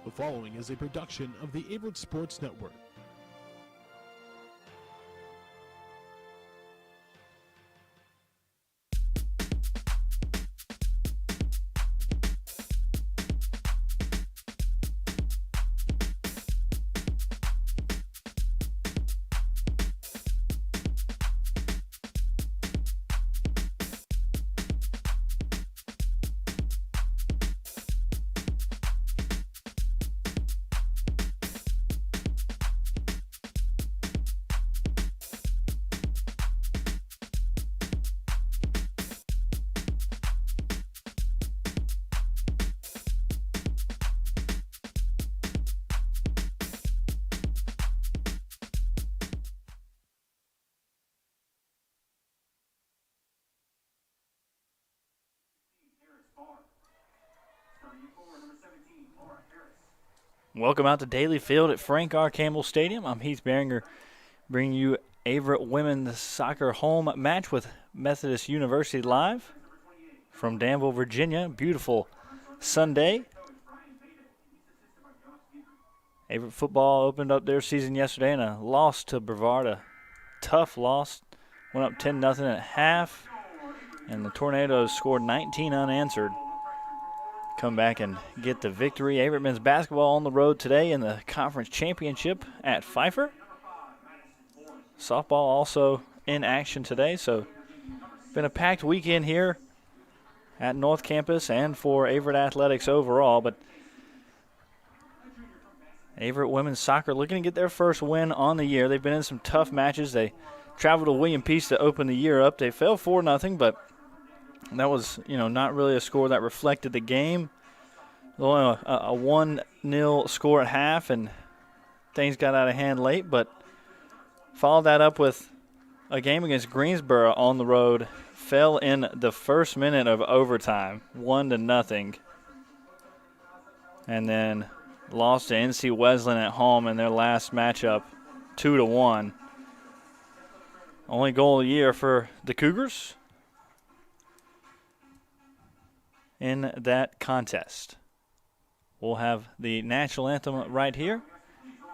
The following is a production of the Averett Sports Network. Welcome out to Daly Field at Frank R. Campbell Stadium. I'm Heath Behringer, bringing you Averett women's soccer home match with Methodist University live from Danville, Virginia. Beautiful Sunday. Averett football opened up their season yesterday in a loss to Brevard, a tough loss. Went up 10-0 at half, and the Tornadoes scored 19 unanswered. Come back and get the victory. Averett men's basketball on the road today in the conference championship at Pfeiffer. Softball also in action today, so been a packed weekend here at North Campus and for Averett athletics overall. But Averett women's soccer looking to get their first win on the year. They've been in some tough matches. They traveled to William Peace to open the year up. They fell 4-0, but that was, not really a score that reflected the game. Only a 1-0 score at half, and things got out of hand late, but followed that up with a game against Greensboro on the road. Fell in the first minute of overtime, 1-0. And then lost to NC Wesleyan at home in their last matchup, 2-1. Only goal of the year for the Cougars in that contest. We'll have the national anthem right here,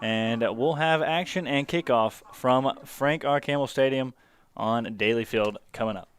and we'll have action and kickoff from Frank R. Campbell Stadium on Daly Field coming up.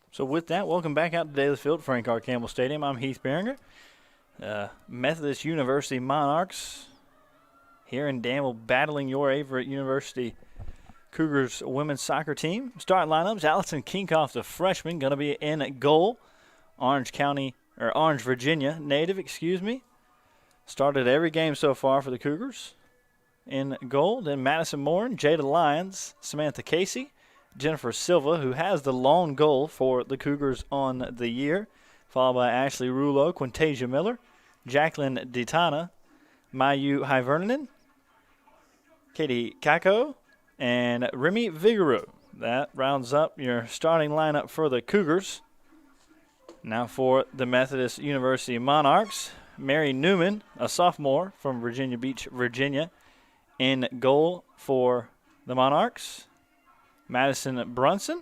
So with that, welcome back out to Daly Field, Frank R. Campbell Stadium. I'm Heath Behringer. Methodist University Monarchs here in Danville battling your Averett University Cougars women's soccer team. Starting lineups: Allison Kinkoff, the freshman, going to be in goal. Orange, Virginia native, Started every game so far for the Cougars. In goal, then Madison Moore, Jada Lyons, Samantha Casey, Jennifer Silva, who has the lone goal for the Cougars on the year, followed by Ashley Rulo, Quintasia Miller, Jacqueline DeTana, Mayu Hivernanen, Katie Kako, and Remy Vigouroux. That rounds up your starting lineup for the Cougars. Now for the Methodist University Monarchs, Mary Newman, a sophomore from Virginia Beach, Virginia, in goal for the Monarchs. Madison Brunson,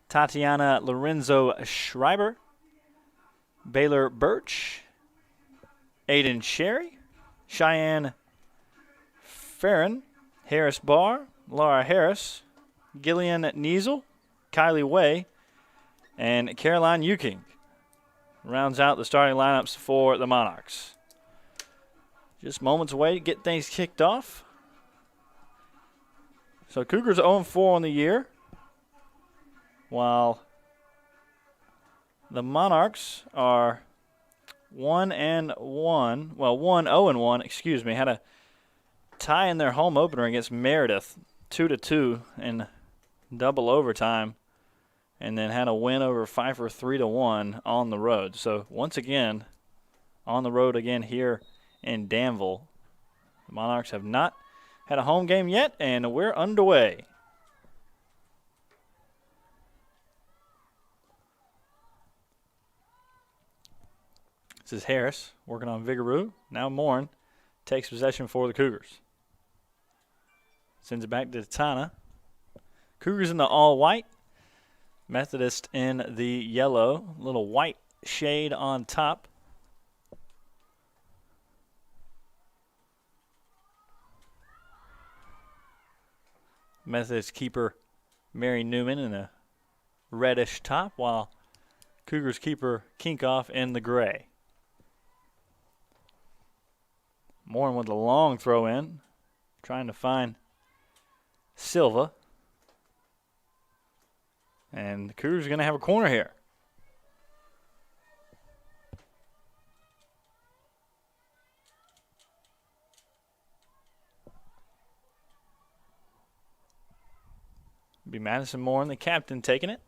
Tatiana Lorenzo Schreiber, Baylor Birch, Aiden Sherry, Cheyenne Farron, Harris Barr, Laura Harris, Gillian Niesel, Kylie Way, and Caroline Euking rounds out the starting lineups for the Monarchs. Just moments away to get things kicked off. So Cougars 0-4 on the year, while the Monarchs are 1-1. Well, 1-0-1, excuse me. Had a tie in their home opener against Meredith, 2-2 in double overtime, and then had a win over Pfeiffer 3-1 on the road. So once again, on the road again here in Danville. The Monarchs have not had a home game yet, and we're underway. This is Harris working on Vigoroo. Now Morin takes possession for the Cougars. Sends it back to Tana. Cougars in the all-white. Methodist in the yellow. Little white shade on top. Methodist keeper Mary Newman in a reddish top, while Cougars keeper Kinkoff in the gray. Morin with a long throw in, trying to find Silva. And the Cougars are going to have a corner here. Be Madison Morin, the captain, taking it.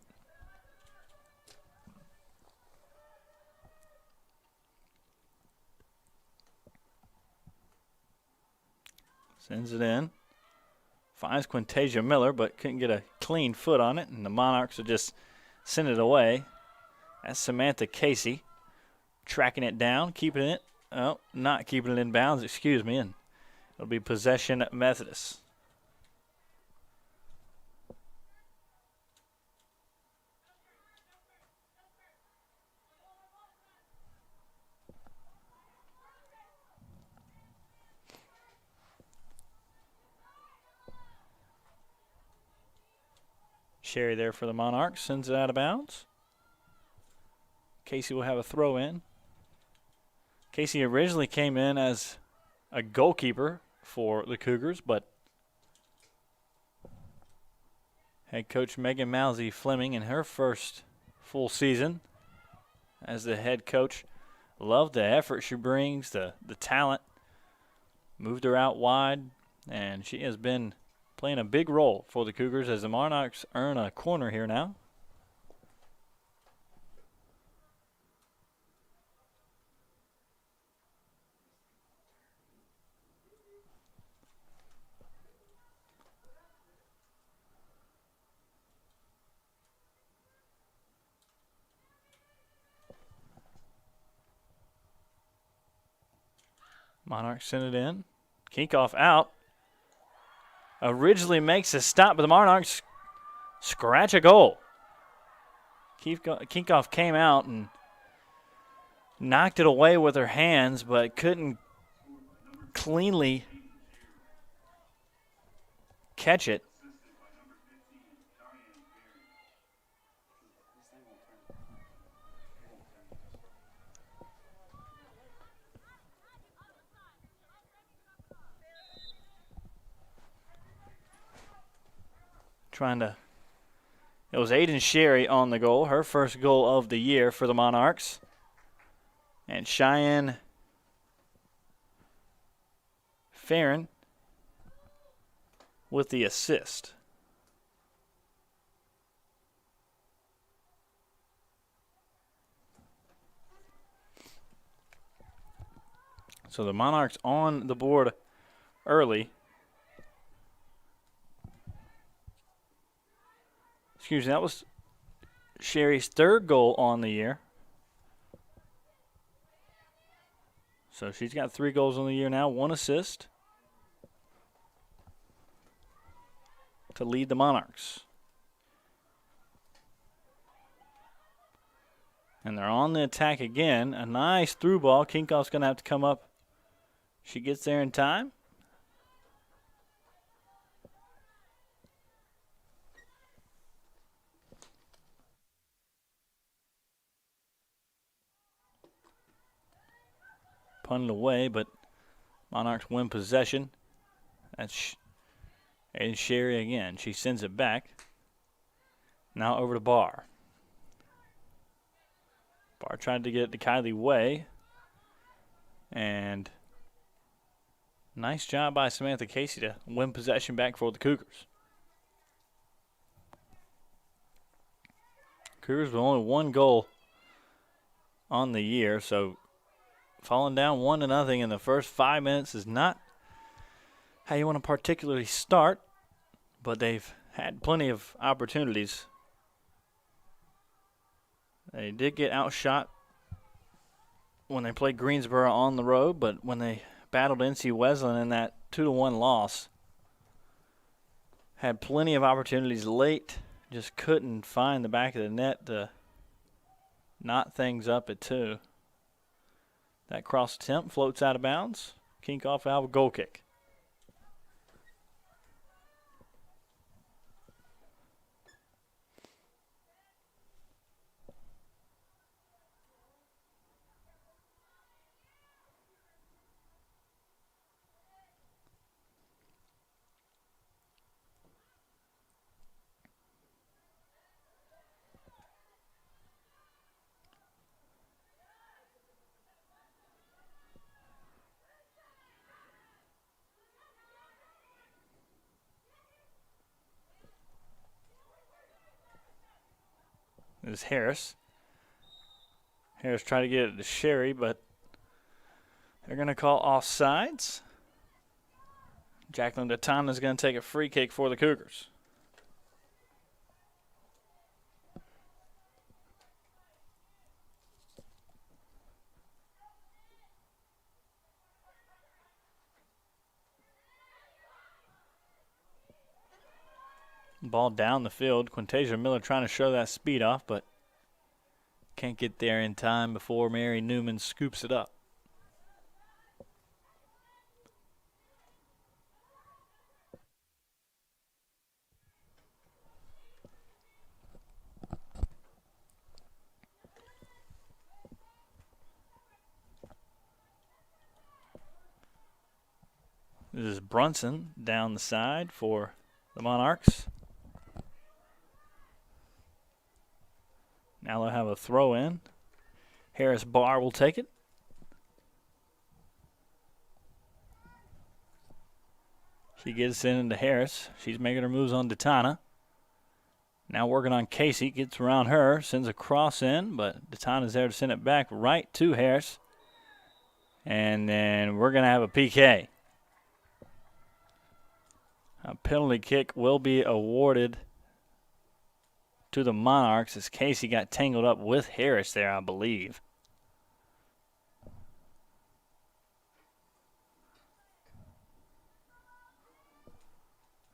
Sends it in. Finds Quintasia Miller, but couldn't get a clean foot on it, and the Monarchs will just send it away. That's Samantha Casey tracking it down, keeping it. Oh, not keeping it in bounds, excuse me, and it'll be possession Methodist. Sherry there for the Monarchs, sends it out of bounds. Casey will have a throw in. Casey originally came in as a goalkeeper for the Cougars, but head coach Megan Mousy Fleming in her first full season as the head coach loved the effort she brings, the talent. Moved her out wide, and she has been playing a big role for the Cougars as the Monarchs earn a corner here now. Monarchs send it in. Kinkoff out. Originally makes a stop, but the Monarchs scratch a goal. Kinkoff came out and knocked it away with her hands, but couldn't cleanly catch it. It was Aiden Sherry on the goal, her first goal of the year for the Monarchs. And Cheyenne Farron with the assist. So the Monarchs on the board early. Excuse me, that was Sherry's third goal on the year. So she's got 3 goals on the year now, 1 assist to lead the Monarchs. And they're on the attack again. A nice through ball. Kinkoff's going to have to come up. She gets there in time. Punted away, but Monarchs win possession. That's Aiden Sherry again. She sends it back. Now over to Barr. Barr tried to get it to Kylie Way. And nice job by Samantha Casey to win possession back for the Cougars. Cougars with only one goal on the year, so falling down 1-0 in the first 5 minutes is not how you want to particularly start, but they've had plenty of opportunities. They did get outshot when they played Greensboro on the road, but when they battled NC Wesleyan in that 2-1 loss, had plenty of opportunities late, just couldn't find the back of the net to knot things up at 2. That cross attempt floats out of bounds. Kinkoff out of a goal kick. Is Harris. Harris tried to get it to Sherry, but they're going to call offsides. Jacqueline Datana is going to take a free kick for the Cougars. Ball down the field. Quintasia Miller trying to show that speed off, but can't get there in time before Mary Newman scoops it up. This is Brunson down the side for the Monarchs. Now they'll have a throw in. Harris Barr will take it. She gets it into Harris. She's making her moves on Datana. Now working on Casey. Gets around her. Sends a cross in, but Datana's there to send it back right to Harris. And then we're going to have a PK. A penalty kick will be awarded to the Monarchs as Casey got tangled up with Harris there, I believe.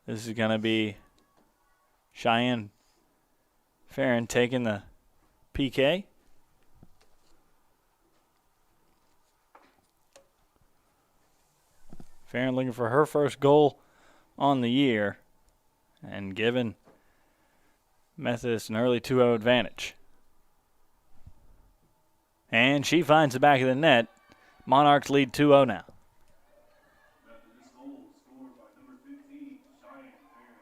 This is going to be Cheyenne Farron taking the PK. Farron looking for her first goal on the year and giving Methodist an early 2-0 advantage. And she finds the back of the net. Monarchs lead 2-0 now. Methodist goal scored by number 15, Cheyenne Farron.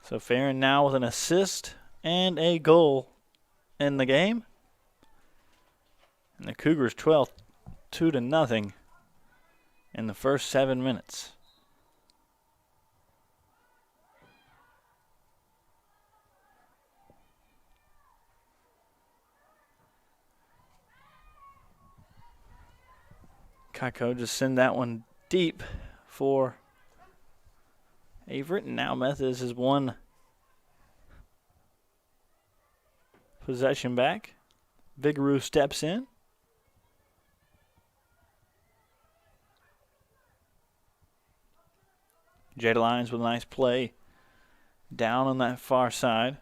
So Farron now with an assist and a goal in the game. And the Cougars 12 2-0 in the first 7 minutes. Kako just send that one deep for Averett, and now Methodist has won possession back. Vigorou steps in. Jada Lyons with a nice play down on that far side.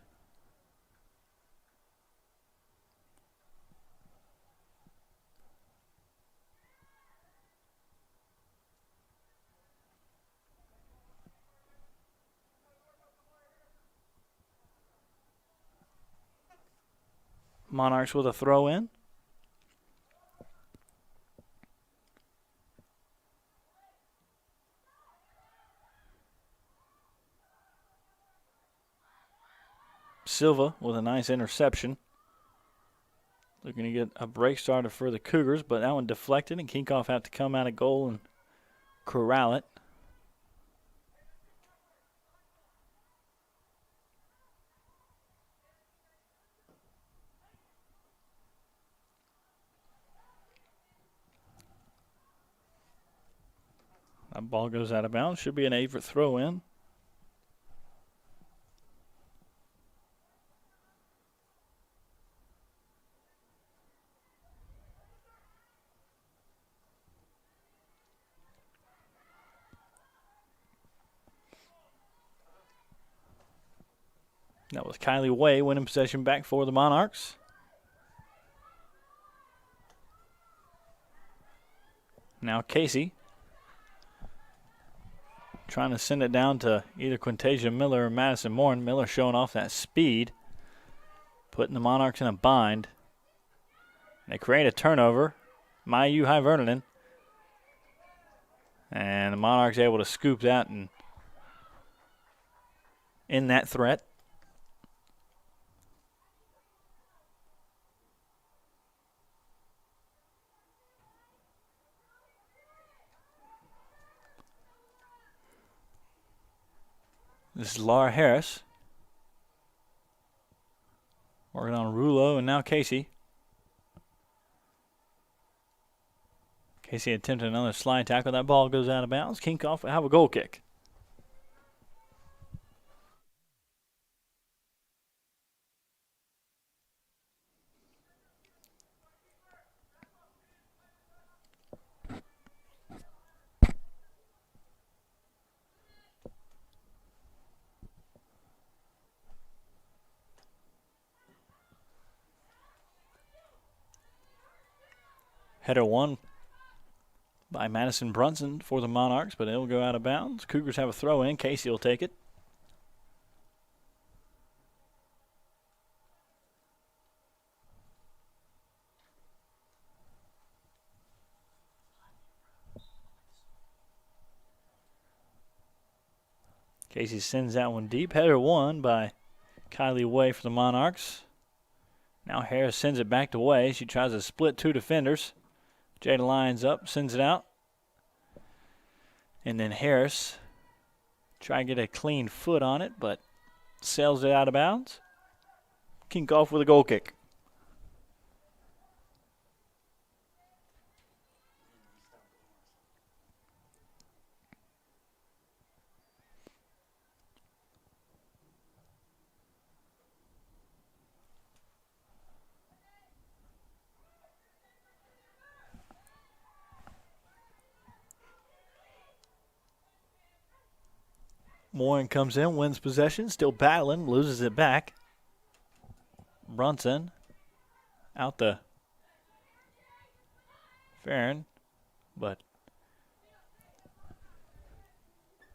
Monarchs with a throw in. Silva with a nice interception. Looking to get a break started for the Cougars, but that one deflected, and Kinkoff have to come out of goal and corral it. That ball goes out of bounds. Should be an Averett throw in. That was Kylie Way winning possession back for the Monarchs. Now Casey trying to send it down to either Quintasia Miller or Madison Morin. Miller showing off that speed, putting the Monarchs in a bind. They create a turnover. Mayu High Vernon. And the Monarchs able to scoop that and in that threat. This is Laura Harris. Working on Rulo and now Casey. Casey attempted another slide tackle. That ball goes out of bounds. Kinkoff will have a goal kick. Header one by Madison Brunson for the Monarchs, but it'll go out of bounds. Cougars have a throw in. Casey will take it. Casey sends that one deep. Header one by Kylie Way for the Monarchs. Now Harris sends it back to Way. She tries to split two defenders. Jada Lyons up, sends it out. And then Harris try and get a clean foot on it, but sails it out of bounds. Kinkoff with a goal kick. Morin comes in, wins possession, still battling, loses it back. Brunson out to Farron, but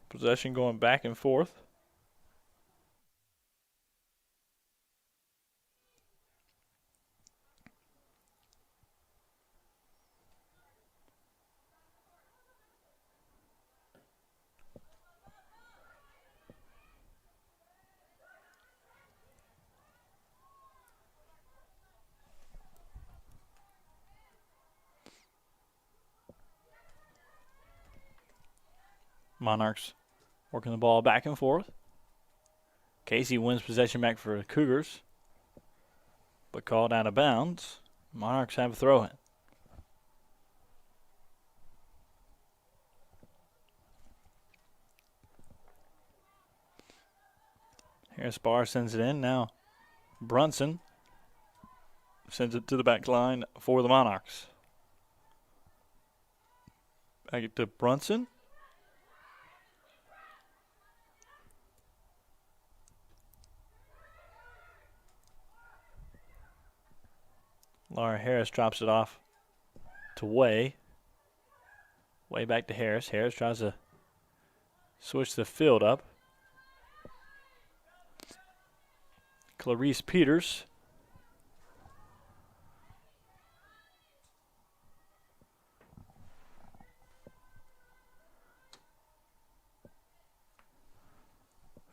possession going back and forth. Monarchs working the ball back and forth. Casey wins possession back for the Cougars, but called out of bounds. Monarchs have a throw in. Harris Barr sends it in. Now Brunson sends it to the back line for the Monarchs. Back to Brunson. Laura Harris drops it off to Way. Way back to Harris. Harris tries to switch the field up. Clarice Peters.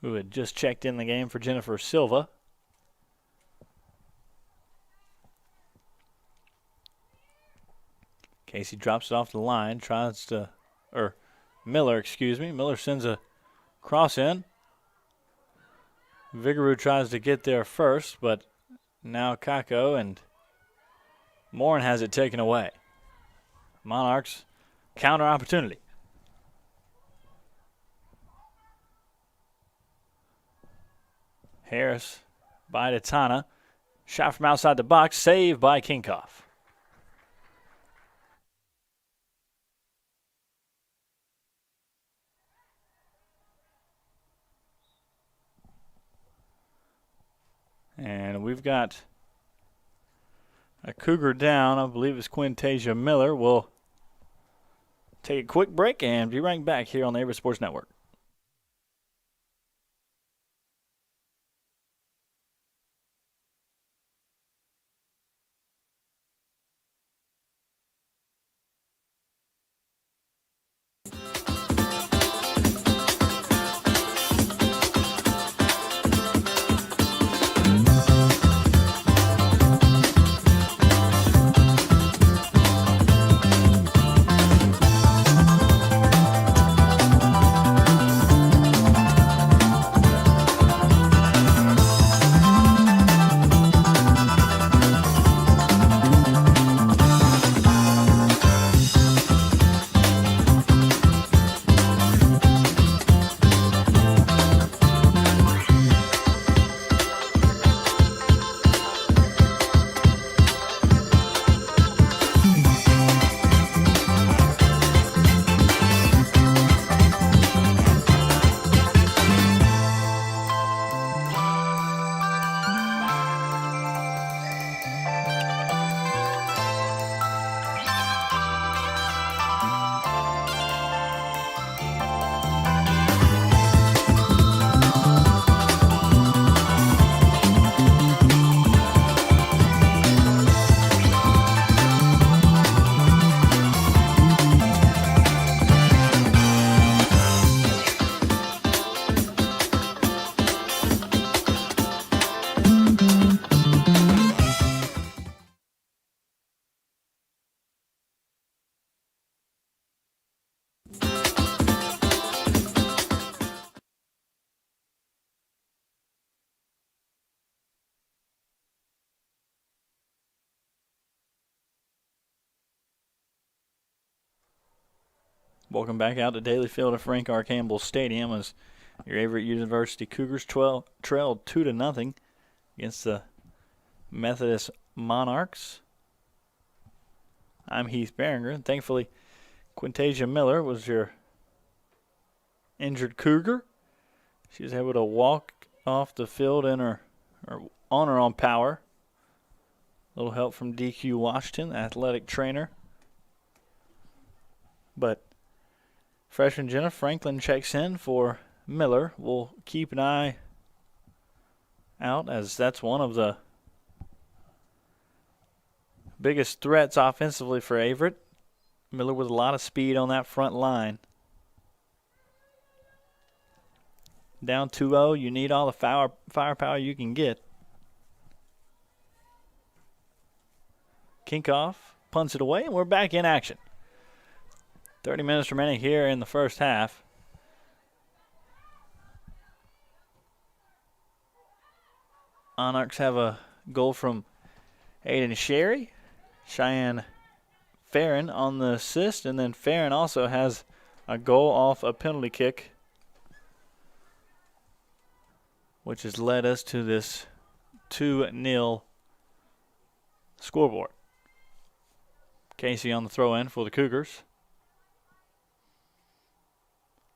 Who had just checked in the game for Jennifer Silva. Casey drops it off the line, Miller sends a cross in. Vigaroo tries to get there first, but now Kako and Morin has it taken away. Monarchs counter opportunity. Harris by Tatana. Shot from outside the box, saved by Kinkoff. And we've got a Cougar down. I believe it's Quintasia Miller. We'll take a quick break and be right back here on the Averett Sports Network. Welcome back out to Daly Field at Frank R. Campbell Stadium as your Averett University Cougars trailed 2-0 against the Methodist Monarchs. I'm Heath Behringer, and thankfully Quintasia Miller was your injured Cougar. She was able to walk off the field on her own power. A little help from DQ Washington, athletic trainer. But freshman Jenna Franklin checks in for Miller. We'll keep an eye out as that's one of the biggest threats offensively for Averett. Miller with a lot of speed on that front line. Down 2-0, you need all the firepower you can get. Kinkoff punts it away, and we're back in action. 30 minutes remaining here in the first half. Monarchs have a goal from Aiden Sherry. Cheyenne Farron on the assist, and then Farron also has a goal off a penalty kick, which has led us to this 2-0 scoreboard. Casey on the throw-in for the Cougars.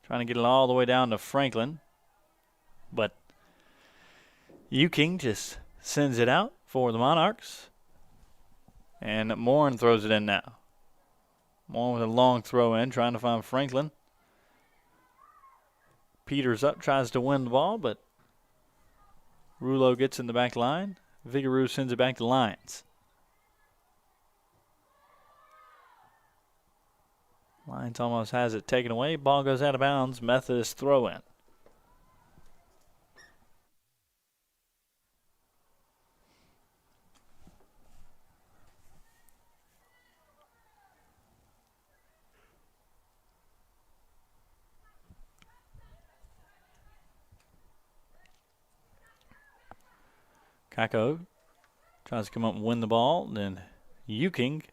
Trying to get it all the way down to Franklin. But Euking just sends it out for the Monarchs. And Morin throws it in now. Morin with a long throw in, trying to find Franklin. Peters up, tries to win the ball, but Rulo gets in the back line. Vigaroo sends it back to Lyons. Lyons almost has it taken away. Ball goes out of bounds. Methodist throw in. Kako tries to come up and win the ball. Then Euking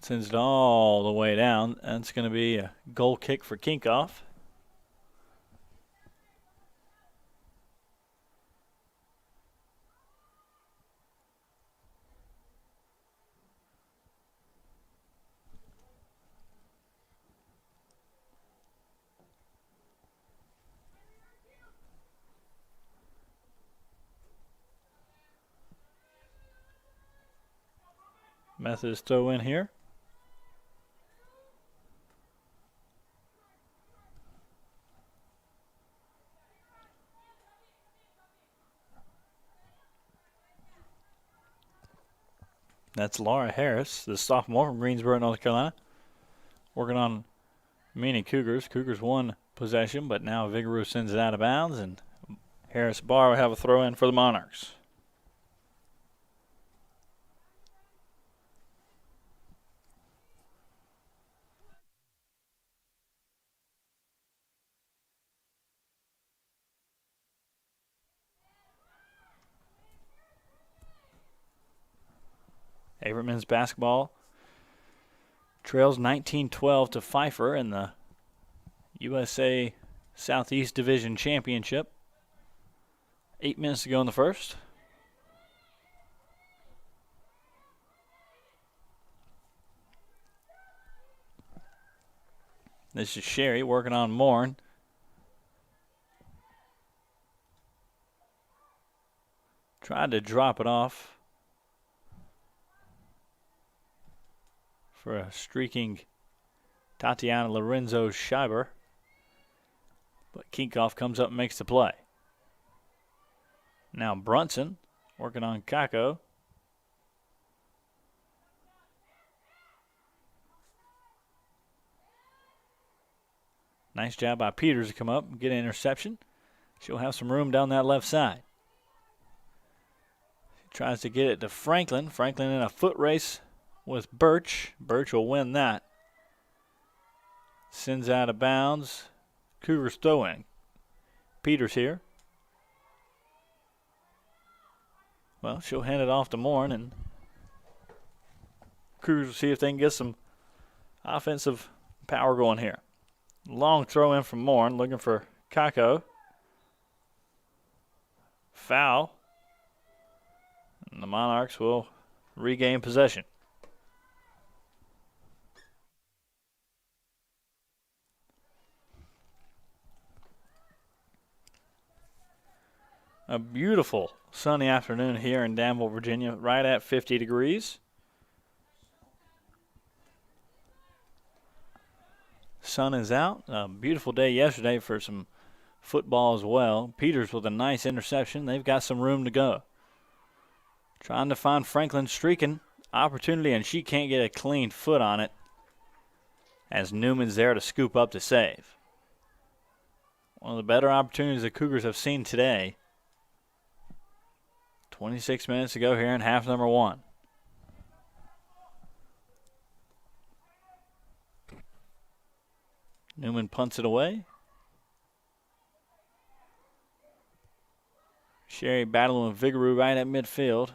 sends it all the way down. That's going to be a goal kick for Kinkoff. Methodist throw in here. That's Laura Harris, the sophomore from Greensboro, North Carolina, working on mini Cougars. Cougars won possession, but now Vigaroo sends it out of bounds, and Harris Barr will have a throw in for the Monarchs. Averett men's basketball trails 19-12 to Pfeiffer in the USA Southeast Division Championship. 8 minutes to go in the first. This is Sherry working on Morin. Tried to drop it off for a streaking Tatiana Lorenzo Scheiber. But Kinkoff comes up and makes the play. Now Brunson working on Kako. Nice job by Peters to come up and get an interception. She'll have some room down that left side. She tries to get it to Franklin. Franklin in a foot race with Birch. Birch will win that. Sends out of bounds. Cougars throw in. Peters here. Well, she'll hand it off to Morin, and Cougars will see if they can get some offensive power going here. Long throw in from Morin, looking for Kako. Foul. And the Monarchs will regain possession. A beautiful sunny afternoon here in Danville, Virginia, right at 50 degrees. Sun is out. A beautiful day yesterday for some football as well. Peters with a nice interception. They've got some room to go. Trying to find Franklin streaking opportunity, and she can't get a clean foot on it as Newman's there to scoop up to save. One of the better opportunities the Cougars have seen today. 26 minutes to go here in half number one. Newman punts it away. Sherry battling with Vigaroo right at midfield.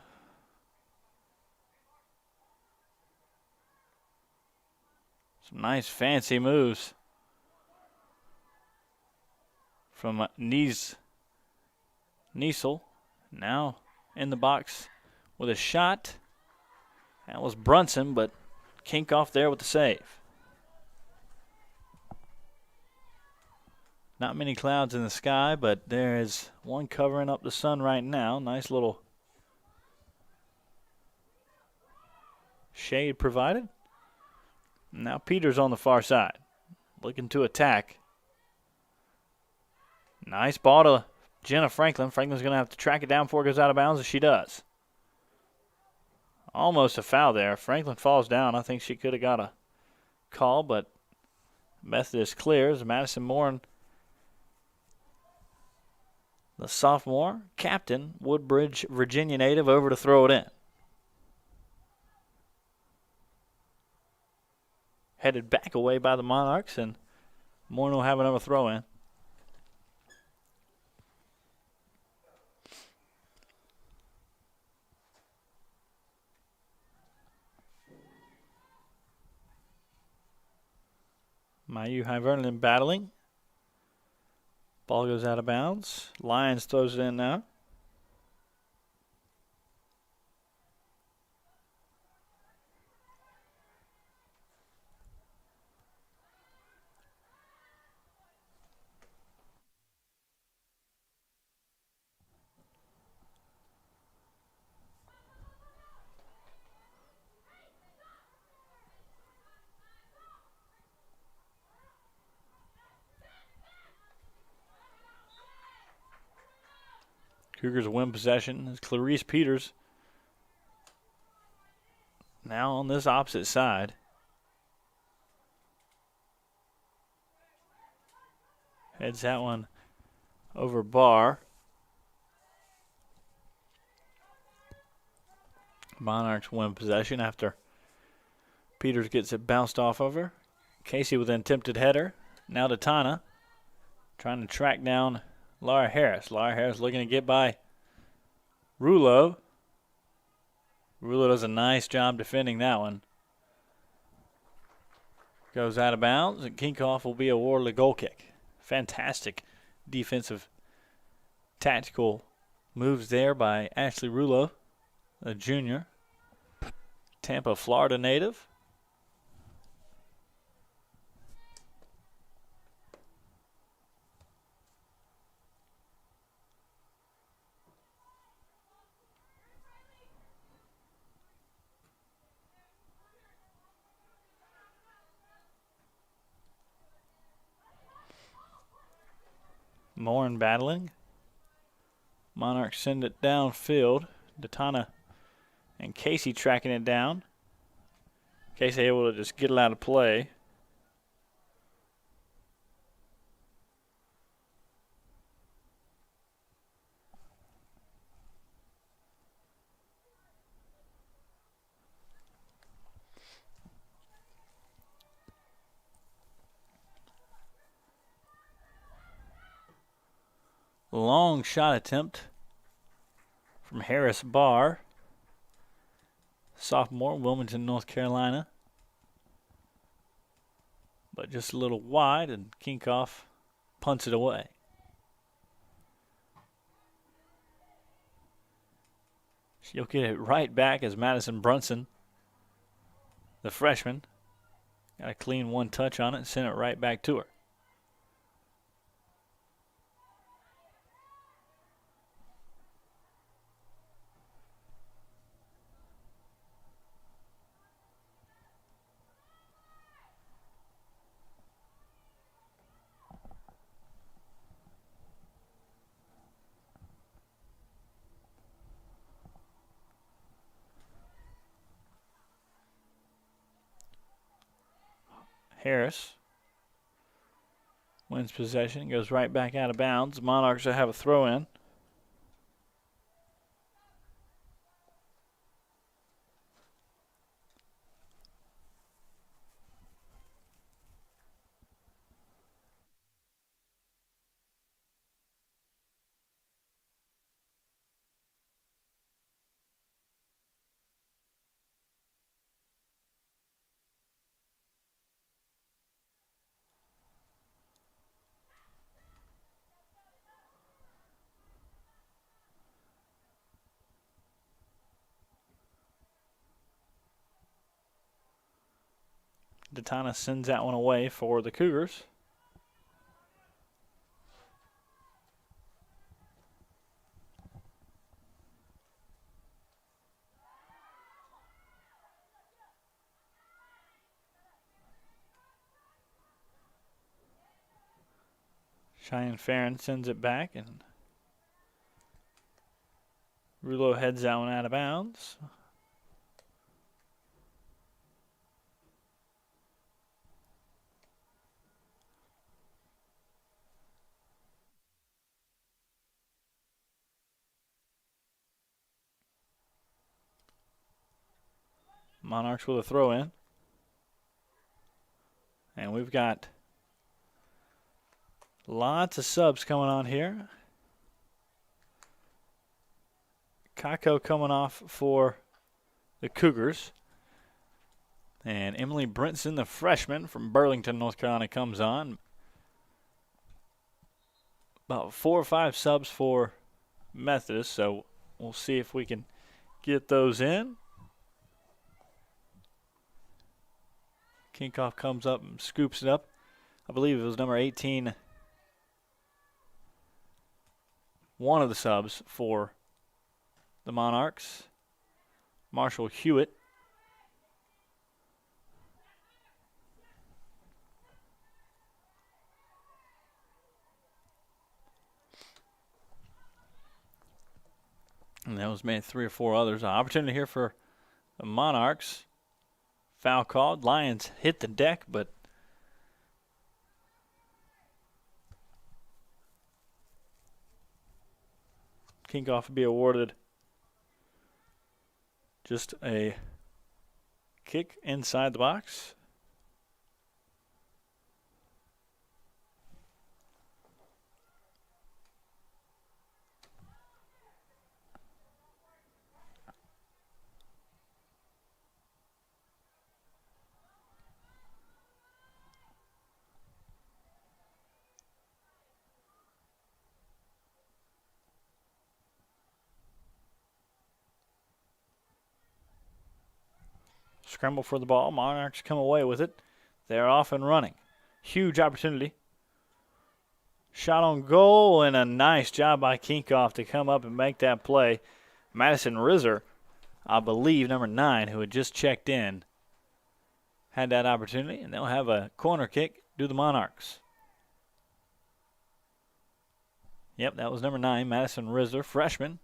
Some nice fancy moves from Niesel. Now in the box with a shot. That was Brunson, but Kinkoff there with the save. Not many clouds in the sky, but there is one covering up the sun right now. Nice little Shade provided. Now Peters on the far side, looking to attack. Nice ball to Jenna Franklin. Franklin's going to have to track it down before it goes out of bounds, as she does. Almost a foul there. Franklin falls down. I think she could have got a call, but Methodist clears. Madison Moore, the sophomore captain, Woodbridge, Virginia native, over to throw it in. Headed back away by the Monarchs, and Moore will have another throw in. Mayu High Vernon battling. Ball goes out of bounds. Lyons throws it in now. Cougars win possession as Clarice Peters now on this opposite side. Heads that one over bar. Monarchs win possession after Peters gets it bounced off of her. Casey with an attempted header. Now to Tana, trying to track down Laura Harris. Laura Harris looking to get by Rulo. Rulo does a nice job defending that one. Goes out of bounds, and Kinkoff will be awarded a goal kick. Fantastic defensive tactical moves there by Ashley Rulo, a junior. Tampa, Florida native. Morin battling. Monarchs send it downfield. Datana and Casey tracking it down. Casey able to just get it out of play. Long shot attempt from Harris Barr, sophomore, Wilmington, North Carolina. But just a little wide, and Kinkoff punts it away. She'll get it right back as Madison Brunson, the freshman, got a clean one touch on it and sent it right back to her. Harris wins possession, goes right back out of bounds. Monarchs will have a throw in. Datana sends that one away for the Cougars. Cheyenne Farron sends it back, and Rulo heads that one out of bounds. Monarchs with a throw in. And we've got lots of subs coming on here. Kako coming off for the Cougars. And Emily Brinson, the freshman from Burlington, North Carolina, comes on. About 4 or 5 subs for Methodist, so we'll see if we can get those in. Kinkoff comes up and scoops it up. I believe it was number 18. One of the subs for the Monarchs, Marshall Hewitt. And that was made 3 or 4 others. An opportunity here for the Monarchs. Foul called. Lions hit the deck, but Kinkoff would be awarded just a kick inside the box. Scramble for the ball. Monarchs come away with it. They're off and running. Huge opportunity. Shot on goal, and a nice job by Kinkoff to come up and make that play. Madison Rizzer, I believe, number 9, who had just checked in, had that opportunity, and they'll have a corner kick to the Monarchs. Yep, that was number 9, Madison Rizzer, freshman.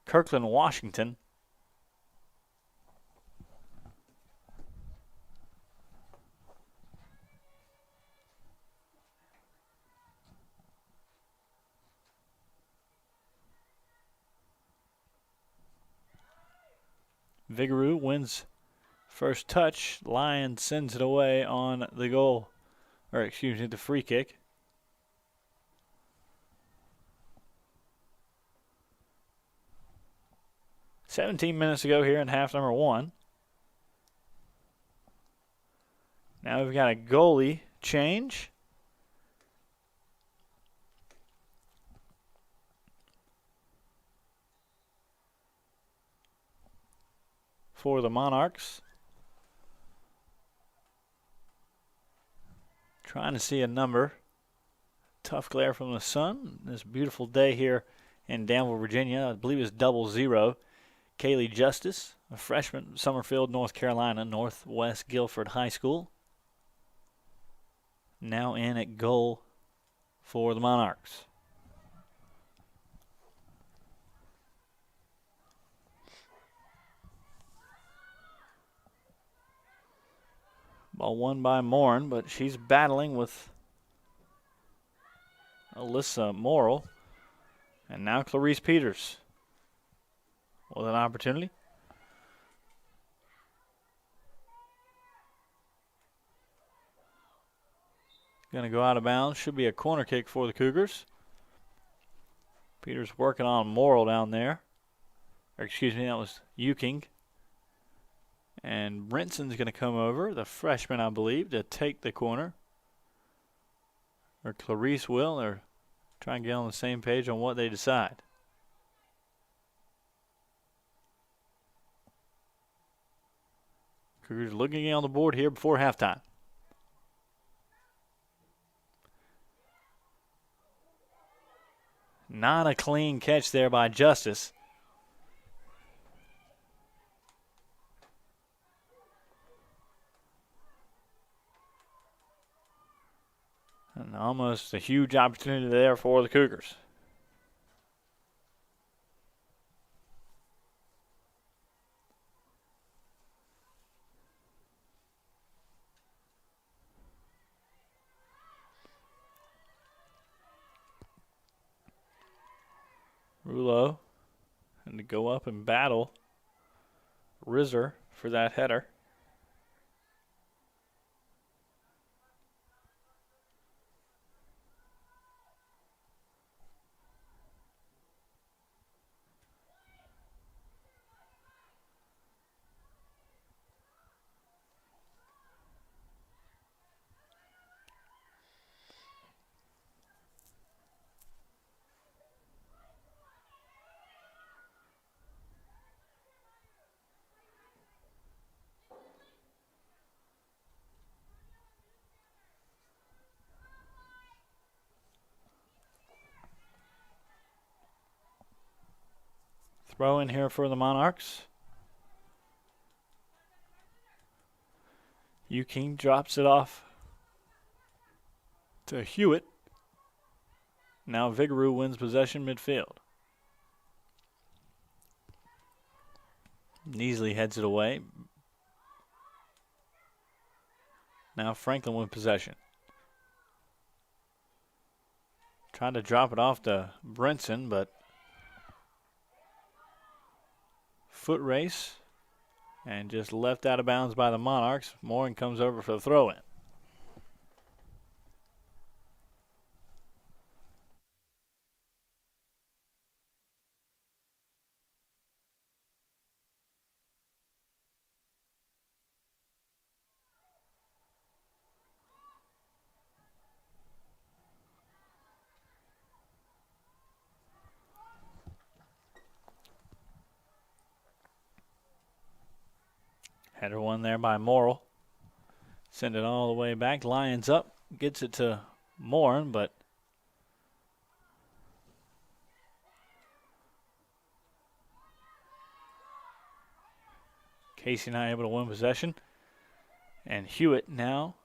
Kirkland, Washington. Vigouroux wins first touch. Lion sends it away on the goal, or excuse me, the free kick. "17 minutes ago here in half number 1. Now we've got a goalie change. For the Monarchs. Trying to see a number. Tough glare from the sun. This beautiful day here in Danville, Virginia. I believe it's 00. Kaylee Justice, a freshman, Summerfield, North Carolina, Northwest Guilford High School. Now in at goal for the Monarchs. Ball won by Morin, but she's battling with Alyssa Morrill. And now Clarice Peters with an opportunity. Going to go out of bounds. Should be a corner kick for the Cougars. Peters working on Morrill down there. Or excuse me, that was Euking. And Brinson's going to come over, the freshman, I believe, to take the corner. Or Clarice will, or try and get on the same page on what they decide. Cougars looking on the board here before halftime. Not a clean catch there by Justice. And And almost a huge opportunity there for the Cougars. Rulo and to go up and battle Rizzer for that header. Throw in here for the Monarchs. King drops it off to Hewitt. Now Vigouroux wins possession midfield. Neasley heads it away. Now Franklin with possession. Trying to drop it off to Brinson, but foot race and just left out of bounds by the Monarchs. Morin comes over for the throw-in. Header one there by Morrill. Send it all the way back. Lions up. Gets it to Morin, but Casey not able to win possession. And Hewitt now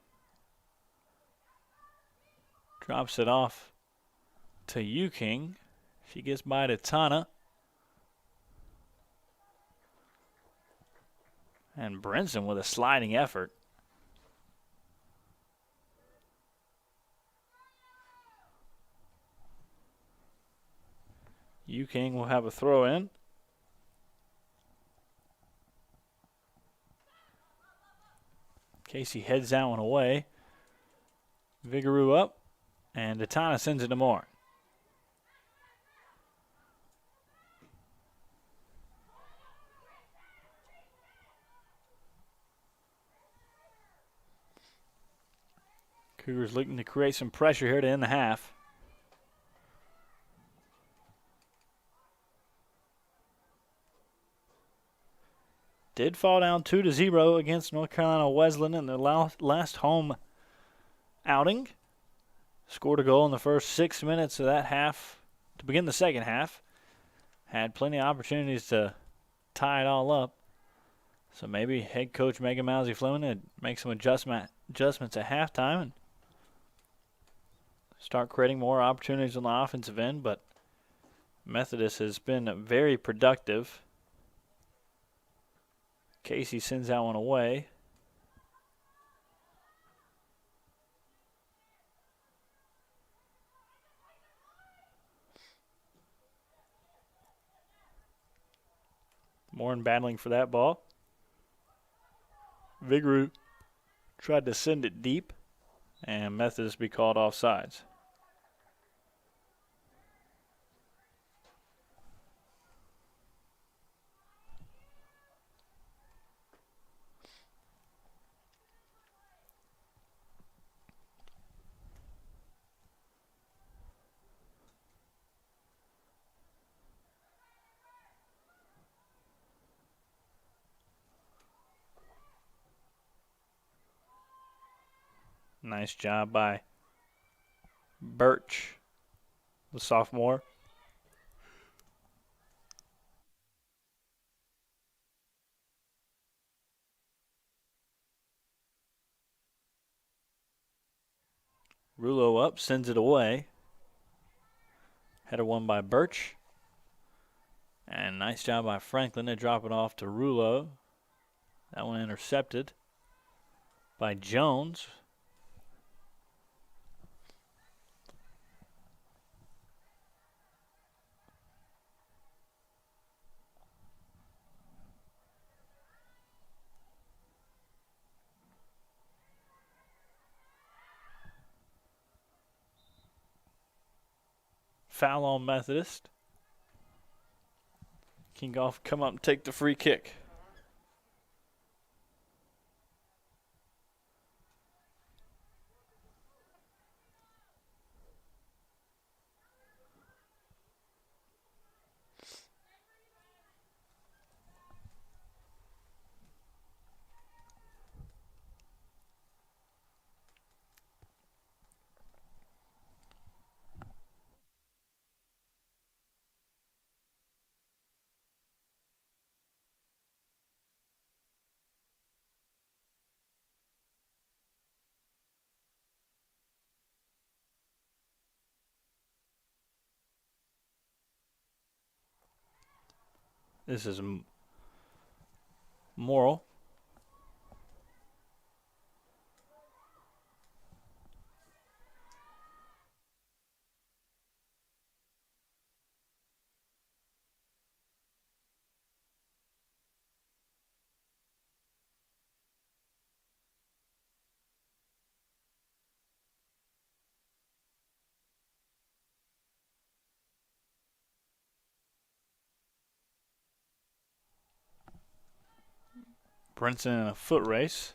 drops it off to King. She gets by to Tana. And Brinson with a sliding effort. King will have a throw in. Casey heads that one away. Vigouroux up. And Atana sends it to Moore. Cougars looking to create some pressure here to end the half. Did fall down 2-0 against North Carolina Wesleyan in their last home outing. Scored a goal in the first 6 minutes of that half to begin the second half. Had plenty of opportunities to tie it all up. So maybe head coach Megan Mousy-Fleming would make some adjustments at halftime and start creating more opportunities on the offensive end. But Methodist has been very productive. Casey sends that one away. Morin battling for that ball. Vigouroux tried to send it deep, and Methodist be called offsides. Nice job by Birch, the sophomore. Rulo go up, sends it away. Header won by Birch. And nice job by Franklin to drop it off to Rulo. That one intercepted by Jones. Foul on Methodist. Kingoff come up and take the free kick. This is Morrill. Brinson in a foot race.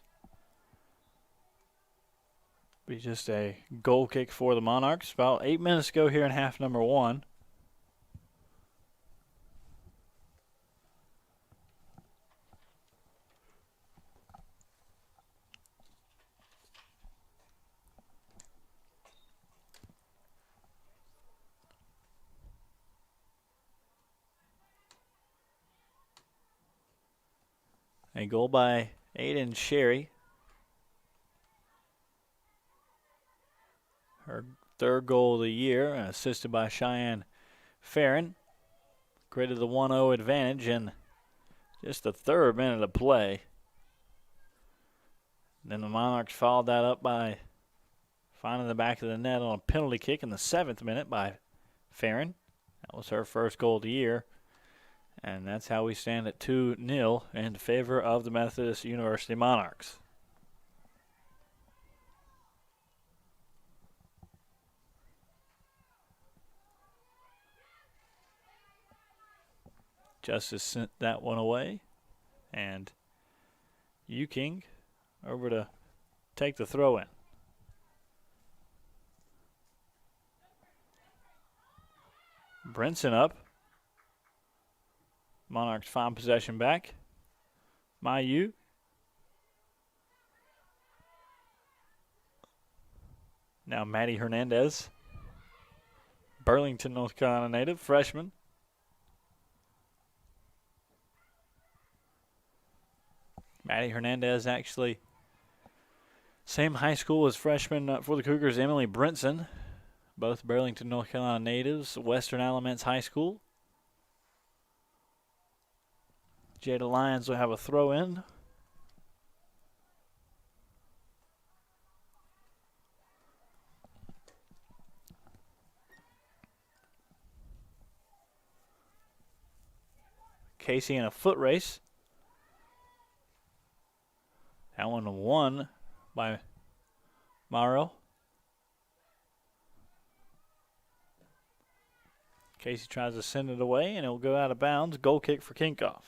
Be just a goal kick for the Monarchs. About 8 minutes to go here in half number 1. A goal by Aiden Sherry. Her third goal of the year, assisted by Cheyenne Farron. Created the 1-0 advantage in just the third minute of play. Then the Monarchs followed that up by finding the back of the net on a penalty kick in the 7th minute by Farron. That was her first goal of the year. And that's how we stand at 2-0 in favor of the Methodist University Monarchs. Justice sent that one away. And King over to take the throw in. Brinson up. Monarchs find possession back. Mayu. Now Maddie Hernandez. Burlington, North Carolina native, freshman. Maddie Hernandez actually same high school as freshman for the Cougars, Emily Brinson. Both Burlington, North Carolina natives, Western Alamance High School. Jada Lyons will have a throw in. Casey in a foot race. That one won by Morrow. Casey tries to send it away, and it will go out of bounds. Goal kick for Kinkoff.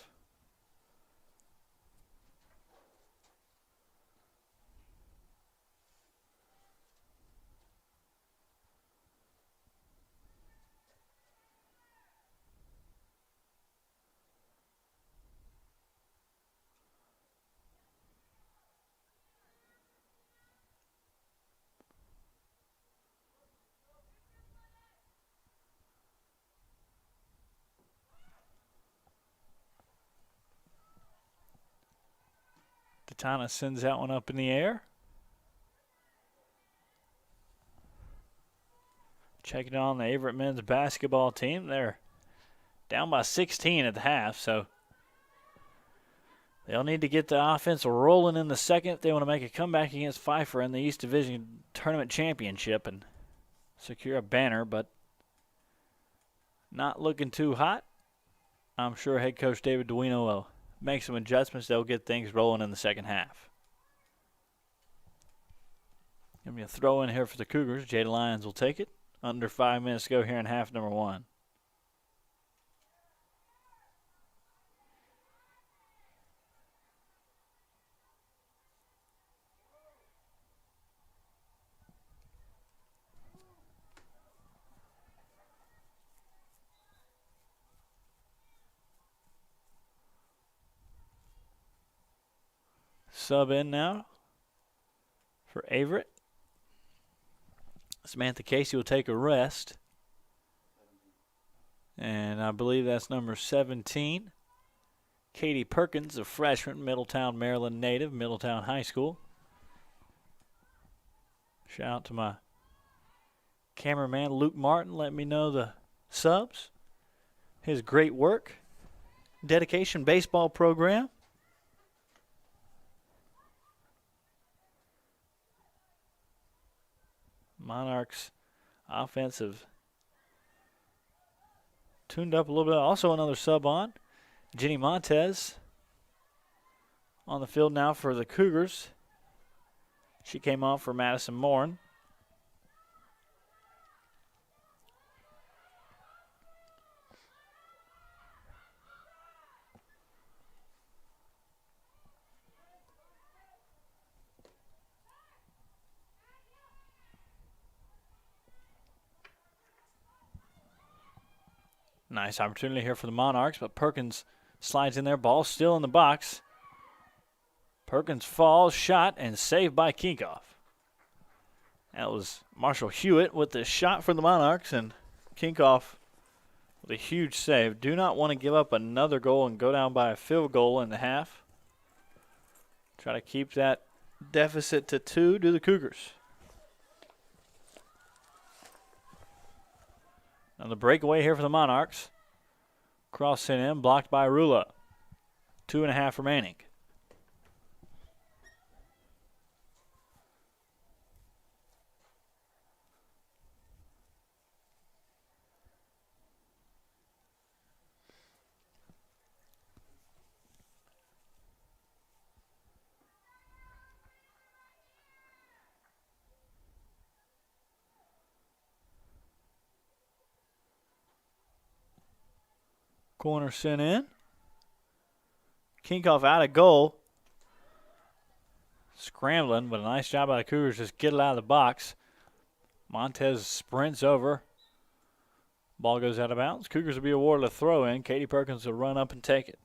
Katana sends that one up in the air. Checking on the Averett men's basketball team. They're down by 16 at the half, so they'll need to get the offense rolling in the second if they want to make a comeback against Pfeiffer in the East Division Tournament Championship and secure a banner, but not looking too hot. I'm sure head coach David Duino will make some adjustments. They'll get things rolling in the second half. Give me a throw in here for the Cougars. Jada Lyons will take it. Under 5 minutes to go here in half number 1. Sub in now for Averett. Samantha Casey will take a rest. And I believe that's number 17. Katie Perkins, a freshman, Middletown, Maryland native, Middletown High School. Shout out to my cameraman, Luke Martin. Let me know the subs. His great work. Dedication baseball program. Monarchs offensive tuned up a little bit. Also another sub on. Jenny Montez on the field now for the Cougars. She came on for Madison Morin. Nice opportunity here for the Monarchs, but Perkins slides in there. Ball still in the box. Perkins falls, shot, and saved by Kinkoff. That was Marshall Hewitt with the shot for the Monarchs, and Kinkoff with a huge save. Do not want to give up another goal and go down by a field goal in the half. Try to keep that deficit to 2 to the Cougars. Now the breakaway here for the Monarchs. Cross sent in, blocked by Rula. 2.5 remaining. Corner sent in. Kinkoff out of goal. Scrambling, but a nice job by the Cougars. Just get it out of the box. Montez sprints over. Ball goes out of bounds. Cougars will be awarded a throw in. Katie Perkins will run up and take it.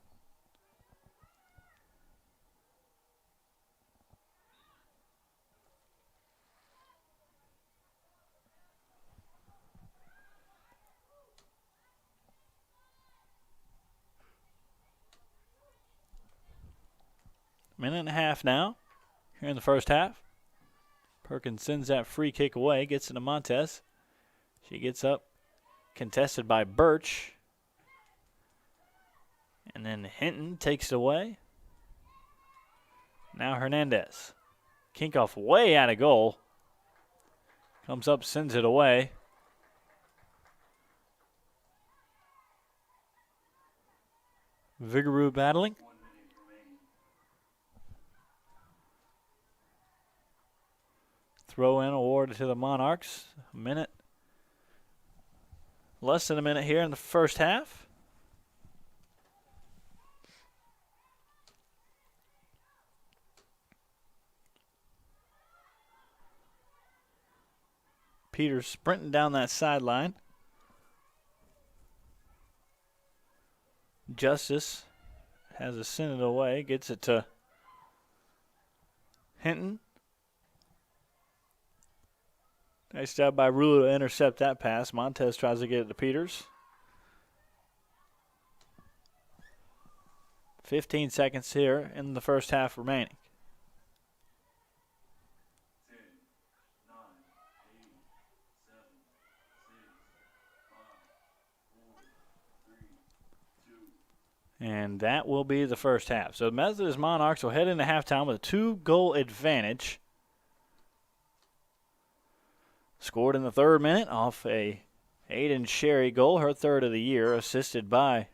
Minute and a half now here in the first half. Perkins sends that free kick away, gets it to Montez. She gets up, contested by Birch. And then Hinton takes it away. Now Hernandez. Kinkoff way out of goal. Comes up, sends it away. Vigorou battling. Throw in awarded to the Monarchs. A minute. Less than a minute here in the first half. Peters sprinting down that sideline. Justice has it sent it away. Gets it to Hinton. Nice job by Rula to intercept that pass. Montez tries to get it to Peters. 15 seconds here in the first half remaining. 10, 9, 8, 7, 6, And that will be the first half. So Methodist Monarchs will head into halftime with a 2-goal advantage. Scored in the 3rd minute off a Aiden Sherry goal, her 3rd of the year, assisted by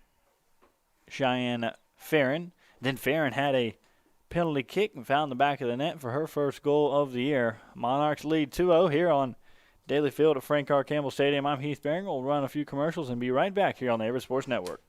Cheyenne Farron. Then Farron had a penalty kick and found the back of the net for her 1st goal of the year. Monarchs lead 2-0 here on Daly Field at Frank R. Campbell Stadium. I'm Heath Beringer. We'll run a few commercials and be right back here on the Averett Sports Network.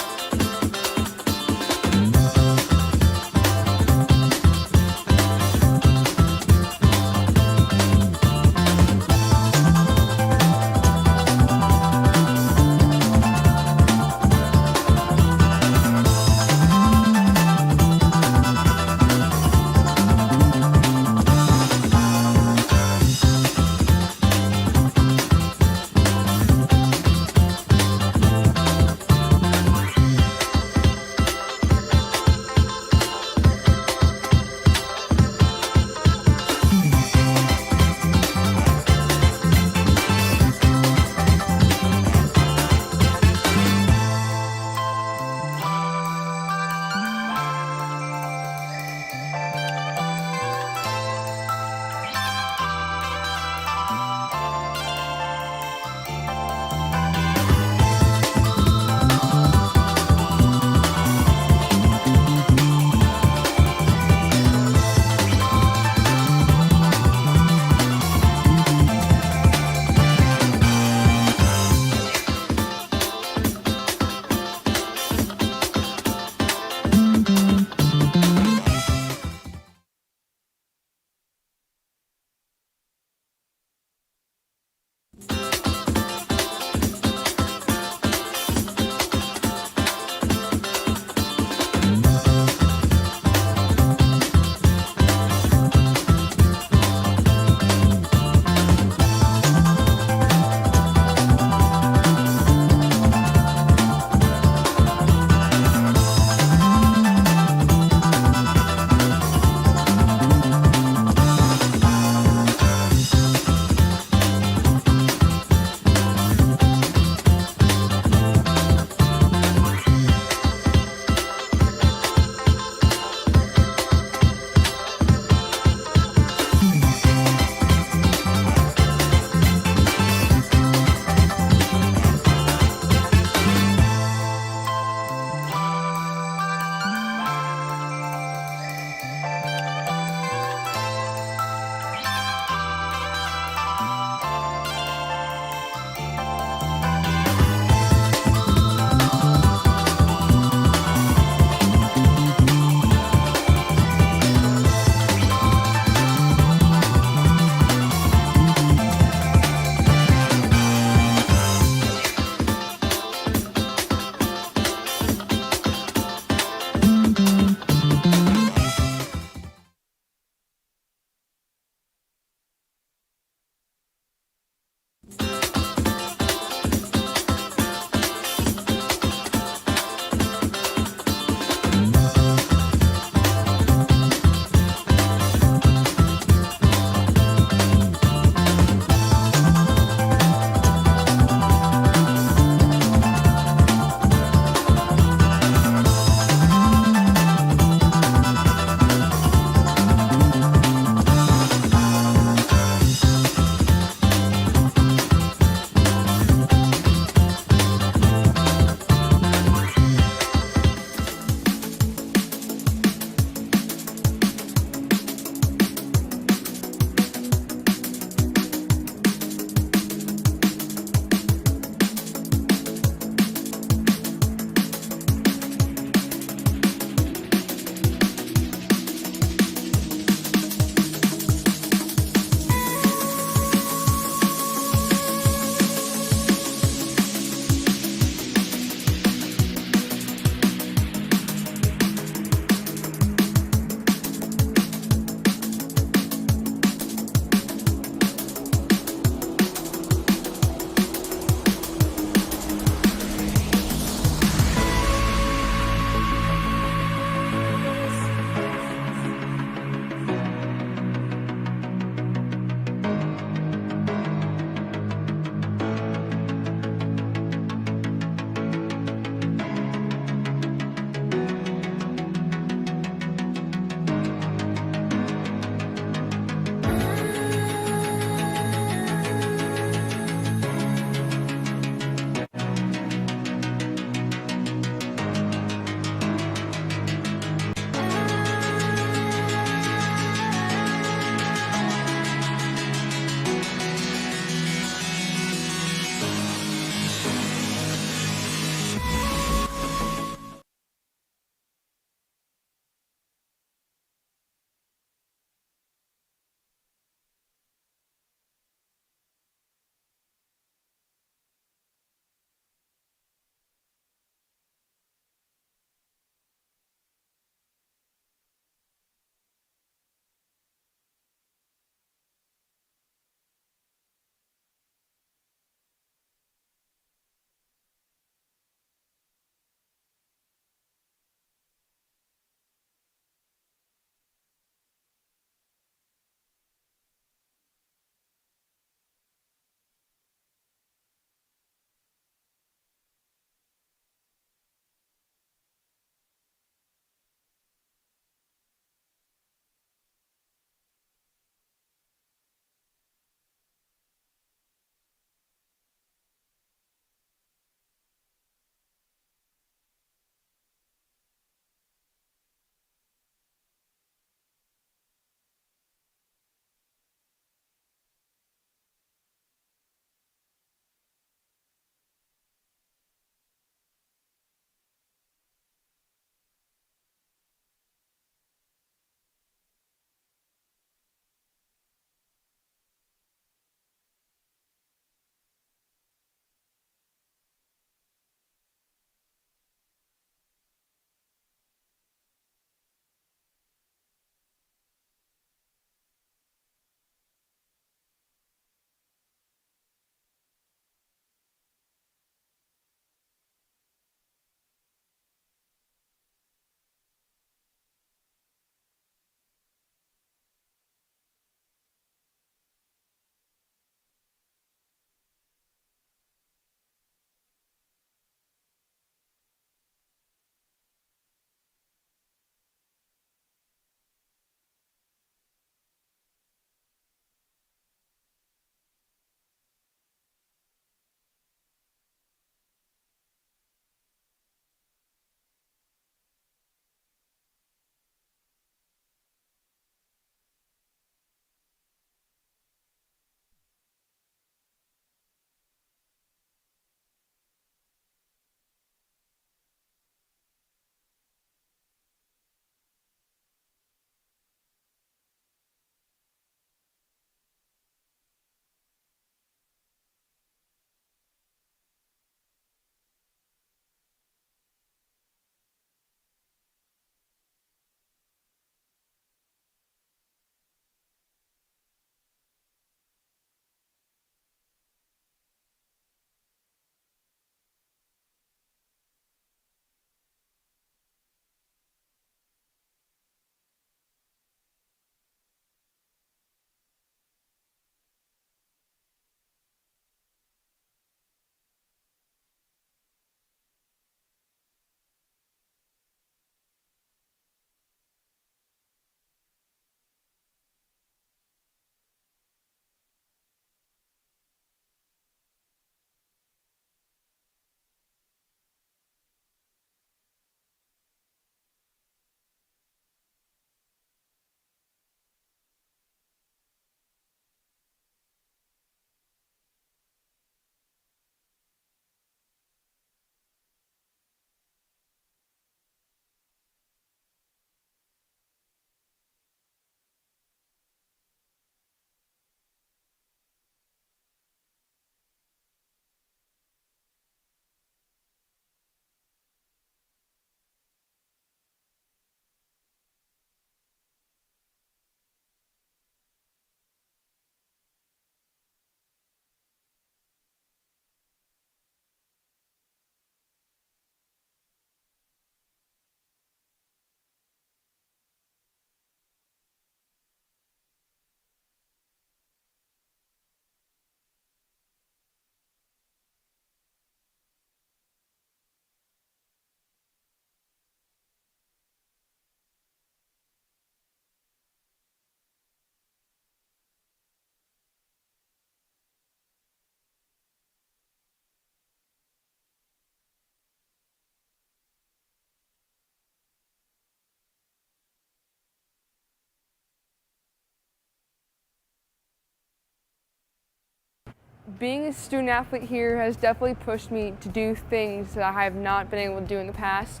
Being a student athlete here has definitely pushed me to do things that I have not been able to do in the past.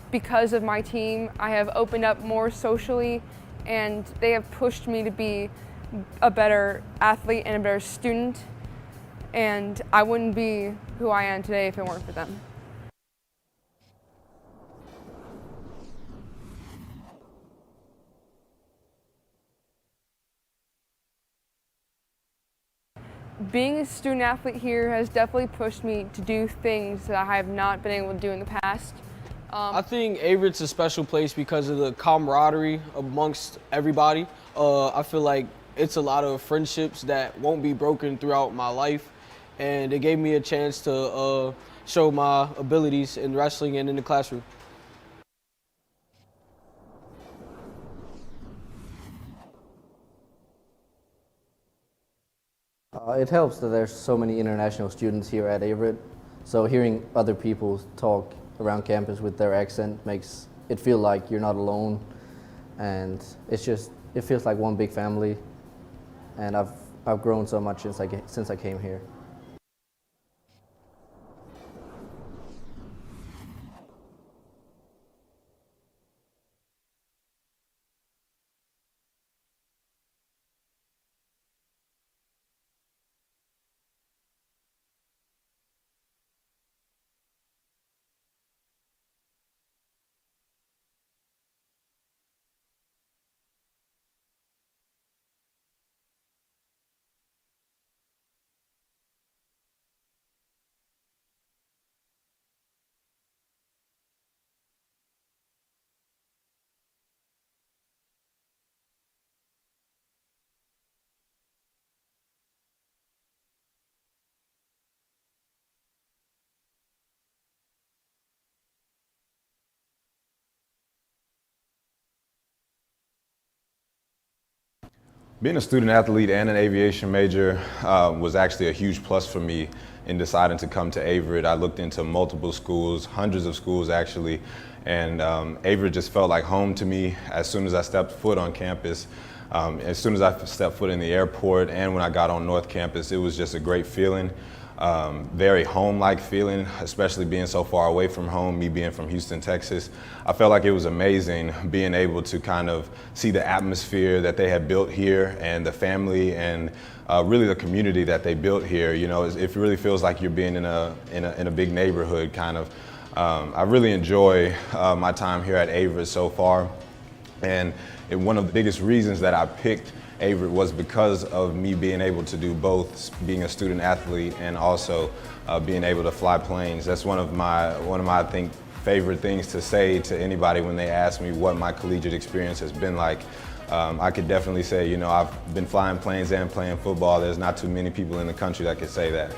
Because of my team, I have opened up more socially, and they have pushed me to be a better athlete and a better student, and I wouldn't be who I am today if it weren't for them. Being a student athlete here has definitely pushed me to do things that I have not been able to do in the past. I think Averett's a special place because of the camaraderie amongst everybody. I feel like it's a lot of friendships that won't be broken throughout my life, and it gave me a chance to show my abilities in wrestling and in the classroom. It helps that there's so many international students here at Averett, so hearing other people talk around campus with their accent makes it feel like you're not alone, and it feels like one big family, and I've grown so much since I came here. Being a student athlete and an aviation major was actually a huge plus for me in deciding to come to Averett. I looked into multiple schools, hundreds of schools actually, and Averett just felt like home to me as soon as I stepped foot on campus. As soon as I stepped foot in the airport and when I got on North Campus, it was just a great feeling. Very home-like feeling, especially being so far away from home, me being from Houston, Texas. I felt like it was amazing being able to kind of see the atmosphere that they had built here and the family and really the community that they built here. You know, it really feels like you're being in a big neighborhood kind of. I really enjoy my time here at Averett so far, and one of the biggest reasons that I picked Averett was because of me being able to do both, being a student athlete and also being able to fly planes. That's one of my I think favorite things to say to anybody when they ask me what my collegiate experience has been like. I could definitely say, you know, I've been flying planes and playing football. There's not too many people in the country that could say that.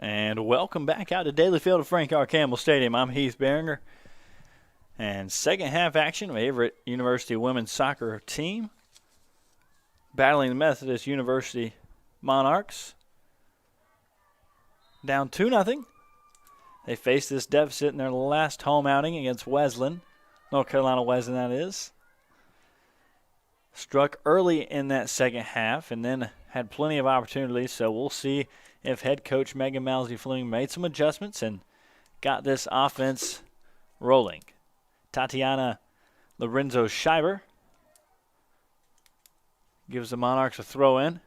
And welcome back out to Daly Field of Frank R. Campbell Stadium. I'm Heath Behringer. And second half action of Averett University women's soccer team battling the Methodist University Monarchs. Down 2-0. They faced this deficit in their last home outing against Wesleyan, North Carolina Wesleyan that is. Struck early in that second half and then had plenty of opportunities, so we'll see if head coach Megan Mousy Fleming made some adjustments and got this offense rolling. Tatiana Lorenzo Schreiber gives the Monarchs a throw in.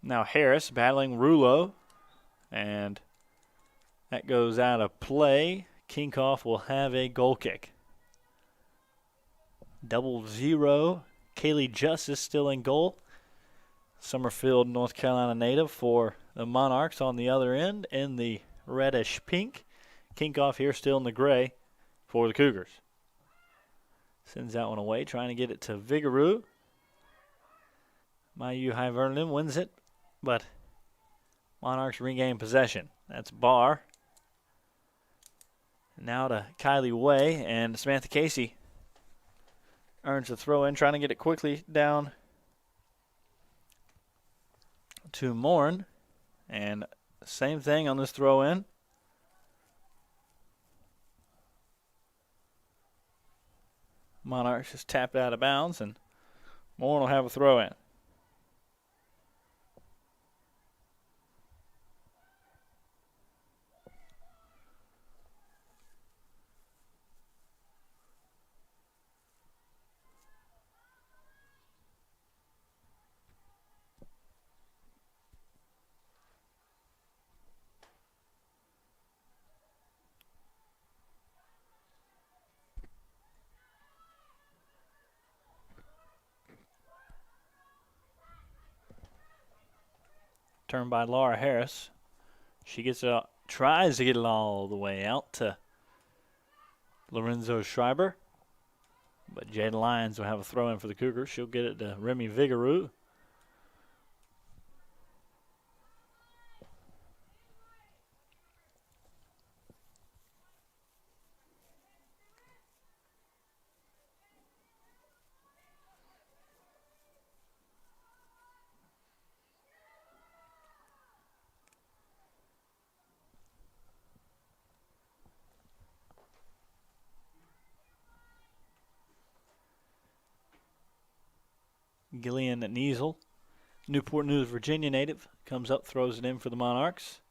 Now Harris battling Rulo, and that goes out of play. Kinkoff will have a goal kick. 0-0. Kaylee Justice still in goal. Summerfield, North Carolina native for the Monarchs on the other end in the reddish pink. Kinkoff here still in the gray for the Cougars. Sends that one away, trying to get it to Vigouroux. Mayu High Vernon wins it, but Monarchs regain possession. That's Barr. Now to Kylie Way, and Samantha Casey earns the throw in, trying to get it quickly down to Morin. And same thing on this throw in. Monarchs just tapped out of bounds, and Morin will have a throw in. Turned by Laura Harris. She gets it, tries to get it all the way out to Lorenzo Schreiber. But Jada Lyons will have a throw in for the Cougars. She'll get it to Remy Vigouroux. Gillian Niesel, Newport News, Virginia native, comes up, throws it in for the Monarchs.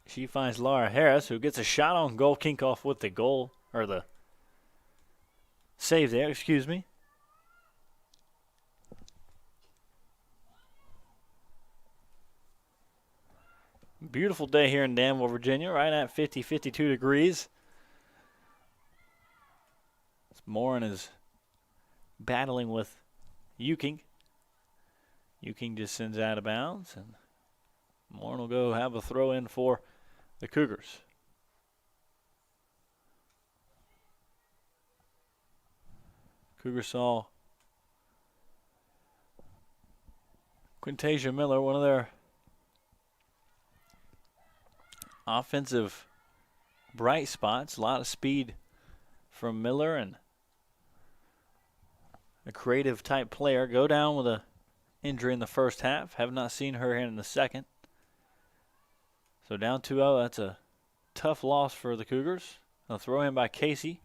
She finds Laura Harris, who gets a shot on goal. Kinkoff with the goal, or the save there, excuse me. Beautiful day here in Danville, Virginia, right at 52 degrees. Morin is battling with Euking. Euking just sends out of bounds, and Morin will go have a throw in for the Cougars. Cougars saw Quintasia Miller, one of their offensive bright spots. A lot of speed from Miller, and a creative type player, go down with a injury in the first half. Have not seen her in the second. So down 2-0, that's a tough loss for the Cougars. A throw in by Casey.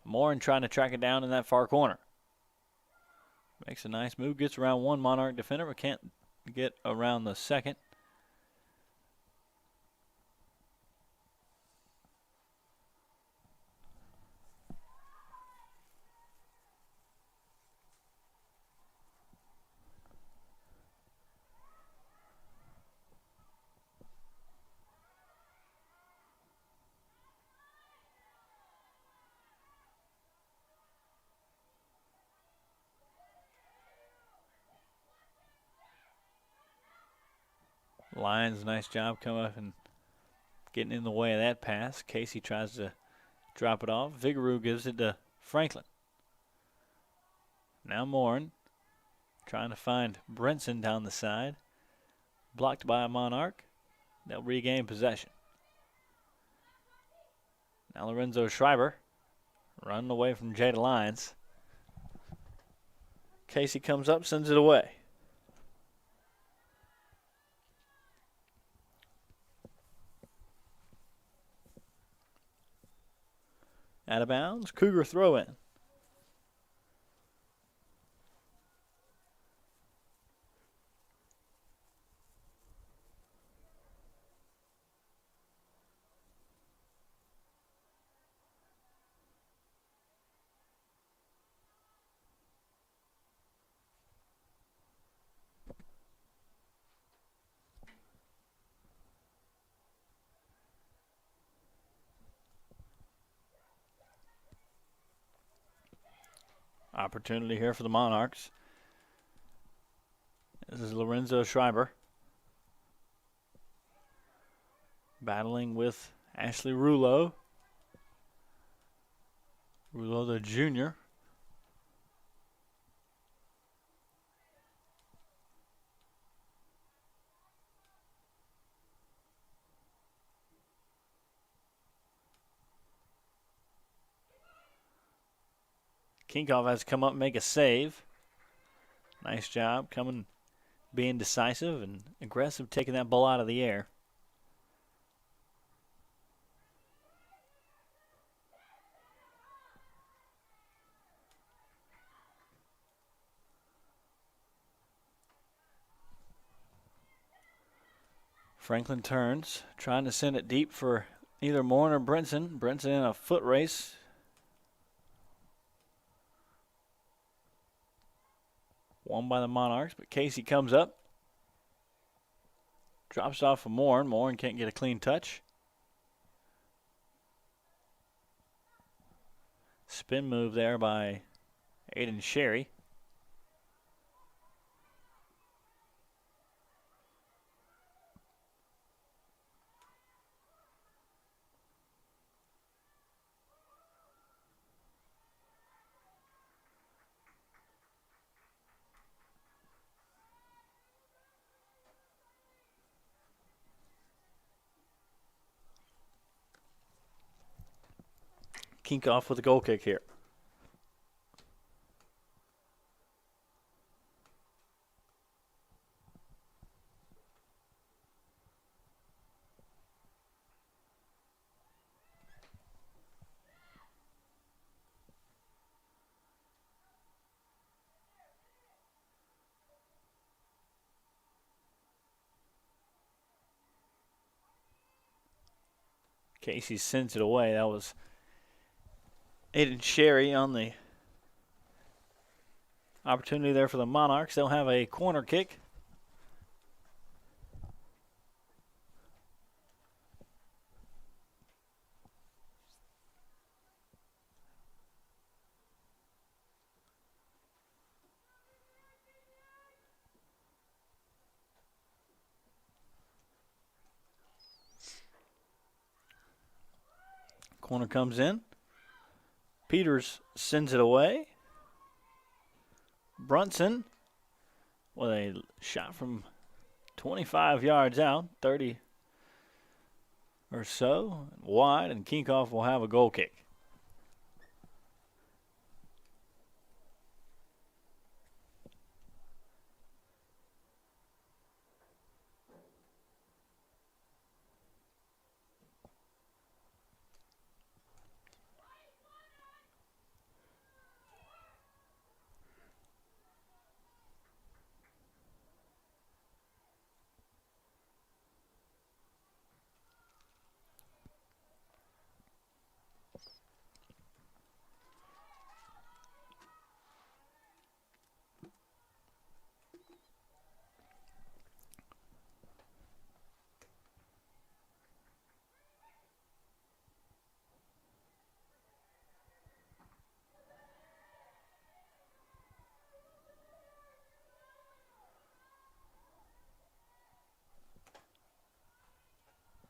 Morin trying to track it down in that far corner. Makes a nice move, gets around one Monarch defender, but can't get around the second. Lions, nice job coming up and getting in the way of that pass. Casey tries to drop it off. Vigouroux gives it to Franklin. Now Morin trying to find Brinson down the side. Blocked by a Monarch. They'll regain possession. Now Lorenzo Schreiber running away from Jada Lyons. Casey comes up, sends it away. Out of bounds, Cougar throw in. Opportunity here for the Monarchs. This is Lorenzo Schreiber battling with Ashley Rouleau. Rouleau, the junior. Kinkoff has to come up and make a save. Nice job coming, being decisive and aggressive, taking that ball out of the air. Franklin turns, trying to send it deep for either Morin or Brinson. Brinson in a foot race. Won by the Monarchs, but Casey comes up. Drops it off of Morin. Morin can't get a clean touch. Spin move there by Aiden Sherry. Kinkoff with a goal kick here. Casey sends it away. That was Aiden Sherry on the opportunity there for the Monarchs. They'll have a corner kick. Corner comes in. Peters sends it away. Brunson with a shot from 25 yards out, 30 or so, wide, and Kinkoff will have a goal kick.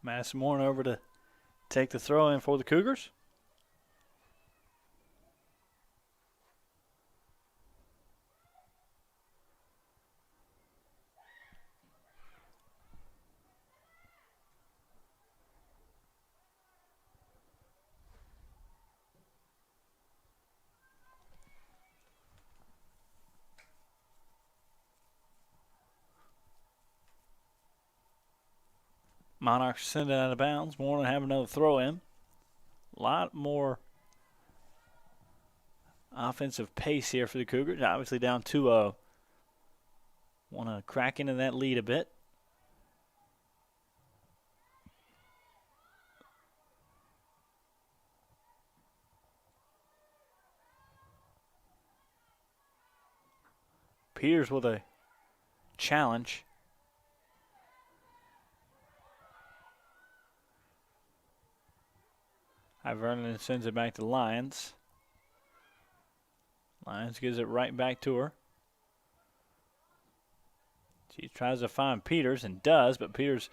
Madison Morin over to take the throw in for the Cougars. Monarchs send it out of bounds. Morin have another throw in. A lot more offensive pace here for the Cougars. Obviously down 2-0. Want to crack into that lead a bit. Peters with a challenge. Vernon sends it back to the Lions. Lyons gives it right back to her. She tries to find Peters and does, but Peters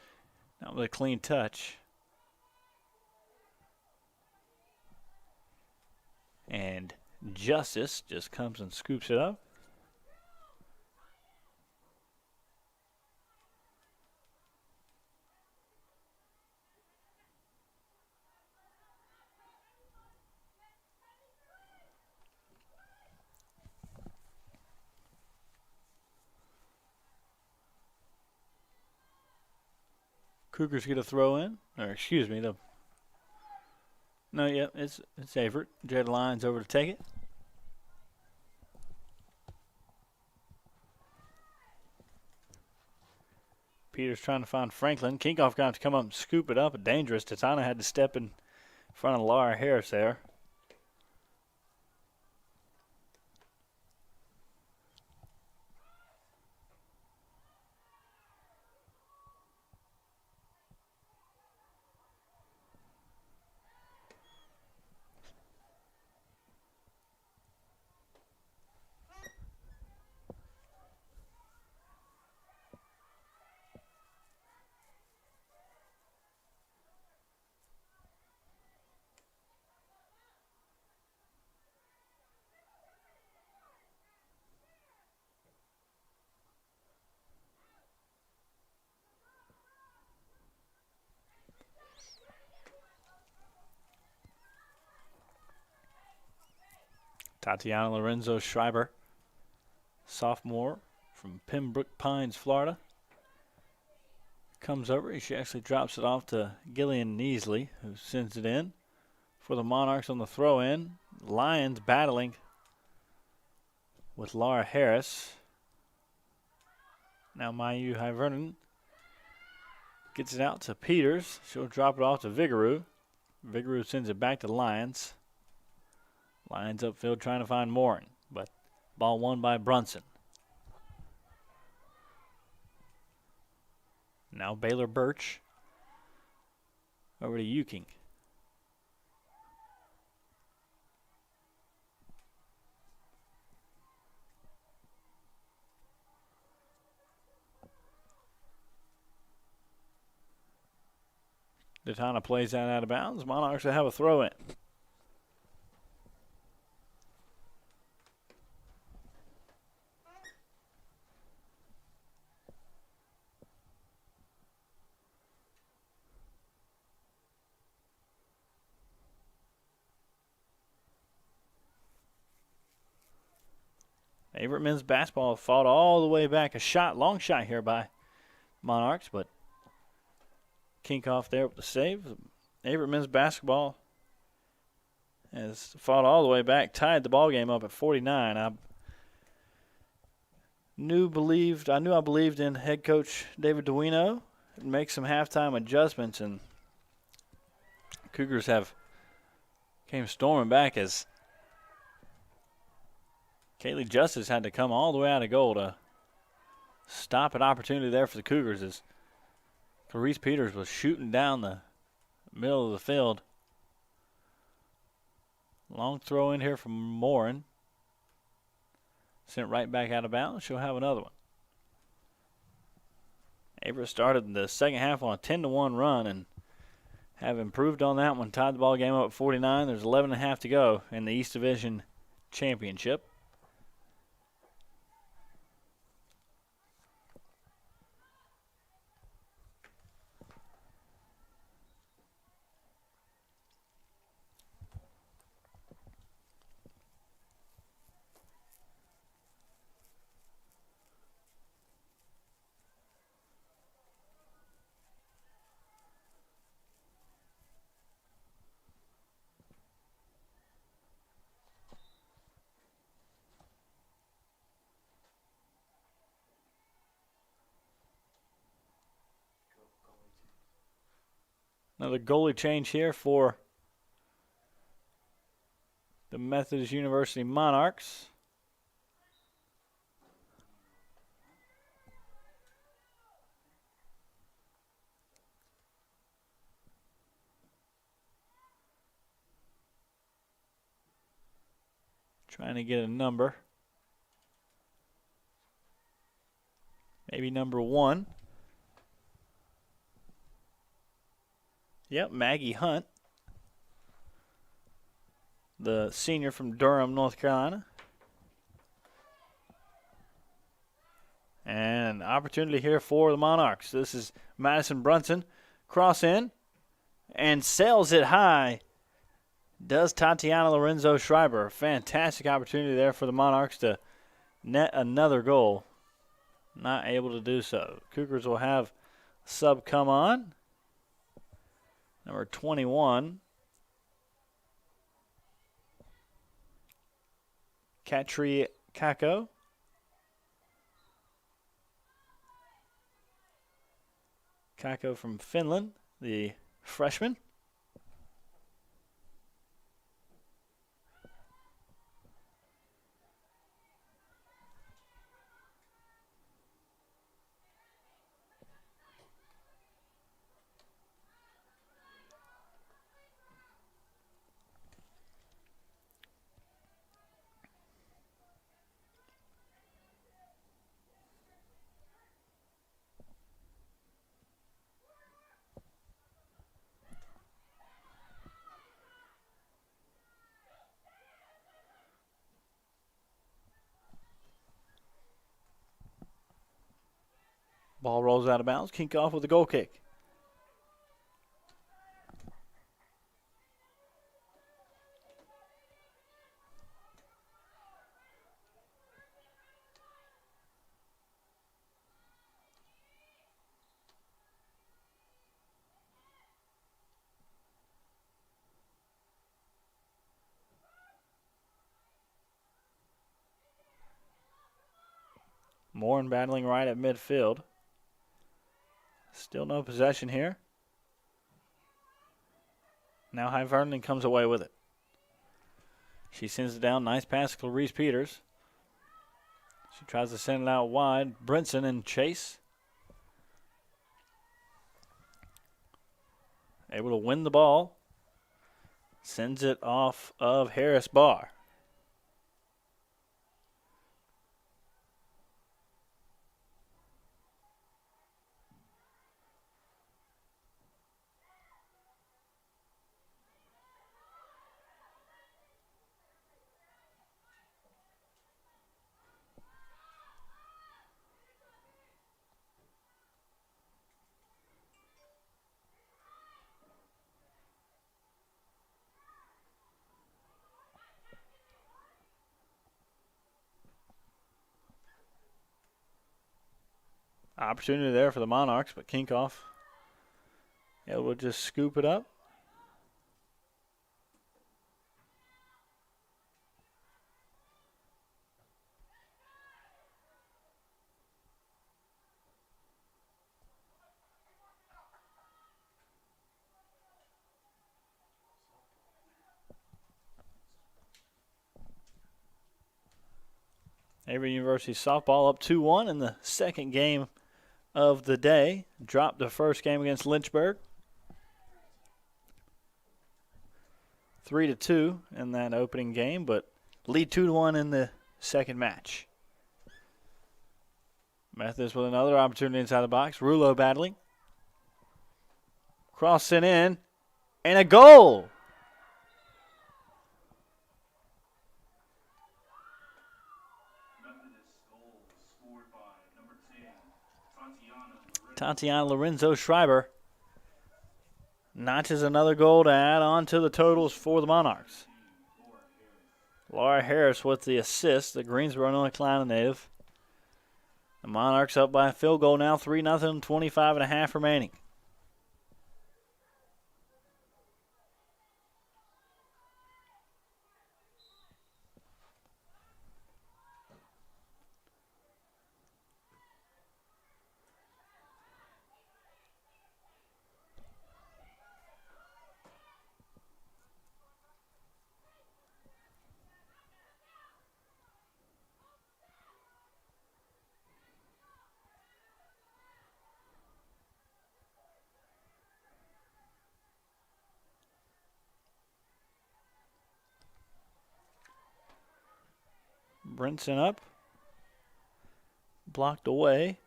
not with a clean touch. And Justice just comes and scoops it up. Cougars get a throw in, or excuse me, it's Averett. Jed Lyons over to take it. Peters trying to find Franklin. Kinkoff got to come up and scoop it up. Dangerous. Tatana had to step in front of Laura Harris there. Tatiana Lorenzo Schreiber, sophomore from Pembroke Pines, Florida. Comes over. She actually drops it off to Gillian Neasley, who sends it in for the Monarchs on the throw-in. Lions battling with Laura Harris. Now Mayu Hivernon gets it out to Peters. She'll drop it off to Vigorou. Vigorou sends it back to Lions. Lions upfield trying to find Morin, but ball won by Brunson. Now Baylor Birch over to Euking. Detana plays that out of bounds. Monarchs will have a throw in. Averett men's basketball fought all the way back. Long shot here by Monarchs, but Kinkoff there with the save. Averett men's basketball has fought all the way back, tied the ball game up at 49. I believed in head coach David Duino and make some halftime adjustments, and Cougars came storming back as Kaylee Justice had to come all the way out of goal to stop an opportunity there for the Cougars as Clarice Peters was shooting down the middle of the field. Long throw in here from Morin. Sent right back out of bounds. She'll have another one. Averett started the second half on a 10-1 run and have improved on that one. Tied the ball game up at 49. There's 11.5 to go in the East Division Championship. Another goalie change here for the Methodist University Monarchs. Trying to get a number. Maybe number 1. Yep, Maggie Hunt, the senior from Durham, North Carolina. And opportunity here for the Monarchs. This is Madison Brunson. Cross in and sails it high. Does Tatiana Lorenzo Schreiber. Fantastic opportunity there for the Monarchs to net another goal. Not able to do so. Cougars will have sub come on. Number 21. Katri Kako. Kako from Finland, the freshman. Ball rolls out of bounds. Kink off with a goal kick. Morin battling right at midfield. Still no possession here. Now High Vernon comes away with it. She sends it down. Nice pass to Clarice Peters. She tries to send it out wide. Brinson and Chase. Able to win the ball. Sends it off of Harris Barr. Opportunity there for the Monarchs, but Kinkoff able to just scoop it up. Averett University softball up 2-1 in the second game of the day. Dropped the first game against Lynchburg. 3-2 in that opening game, but lead 2-1 in the second match. Methodist with another opportunity inside the box. Rulo battling. Cross it in, and a goal. Tatiana Lorenzo Schreiber notches another goal to add on to the totals for the Monarchs. Laura Harris with the assist, the Greensboro, North Carolina native. The Monarchs up by a field goal now, 3-0, 25.5 remaining. Brinson up. Blocked away.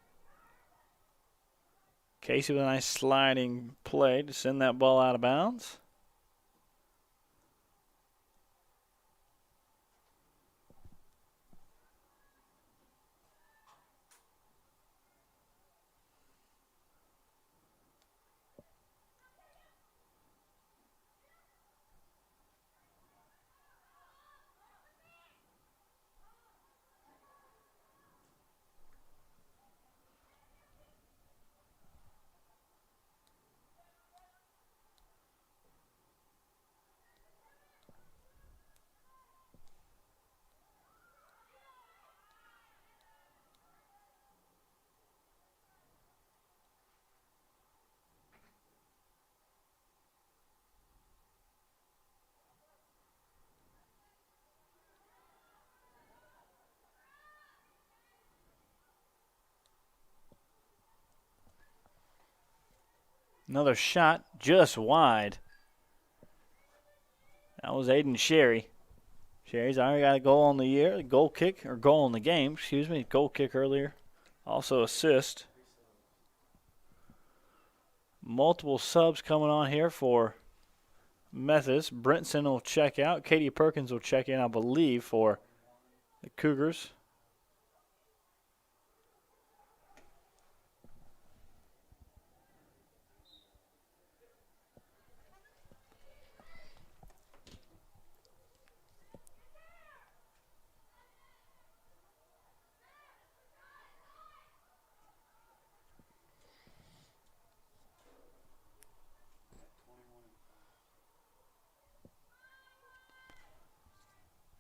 Casey with a nice sliding play to send that ball out of bounds. Another shot just wide. That was Aiden Sherry. Sherry's already got a goal on the year, goal kick, or goal in the game, excuse me, goal kick earlier. Also assist. Multiple subs coming on here for Methodist. Brinson will check out. Katie Perkins will check in, I believe, for the Cougars.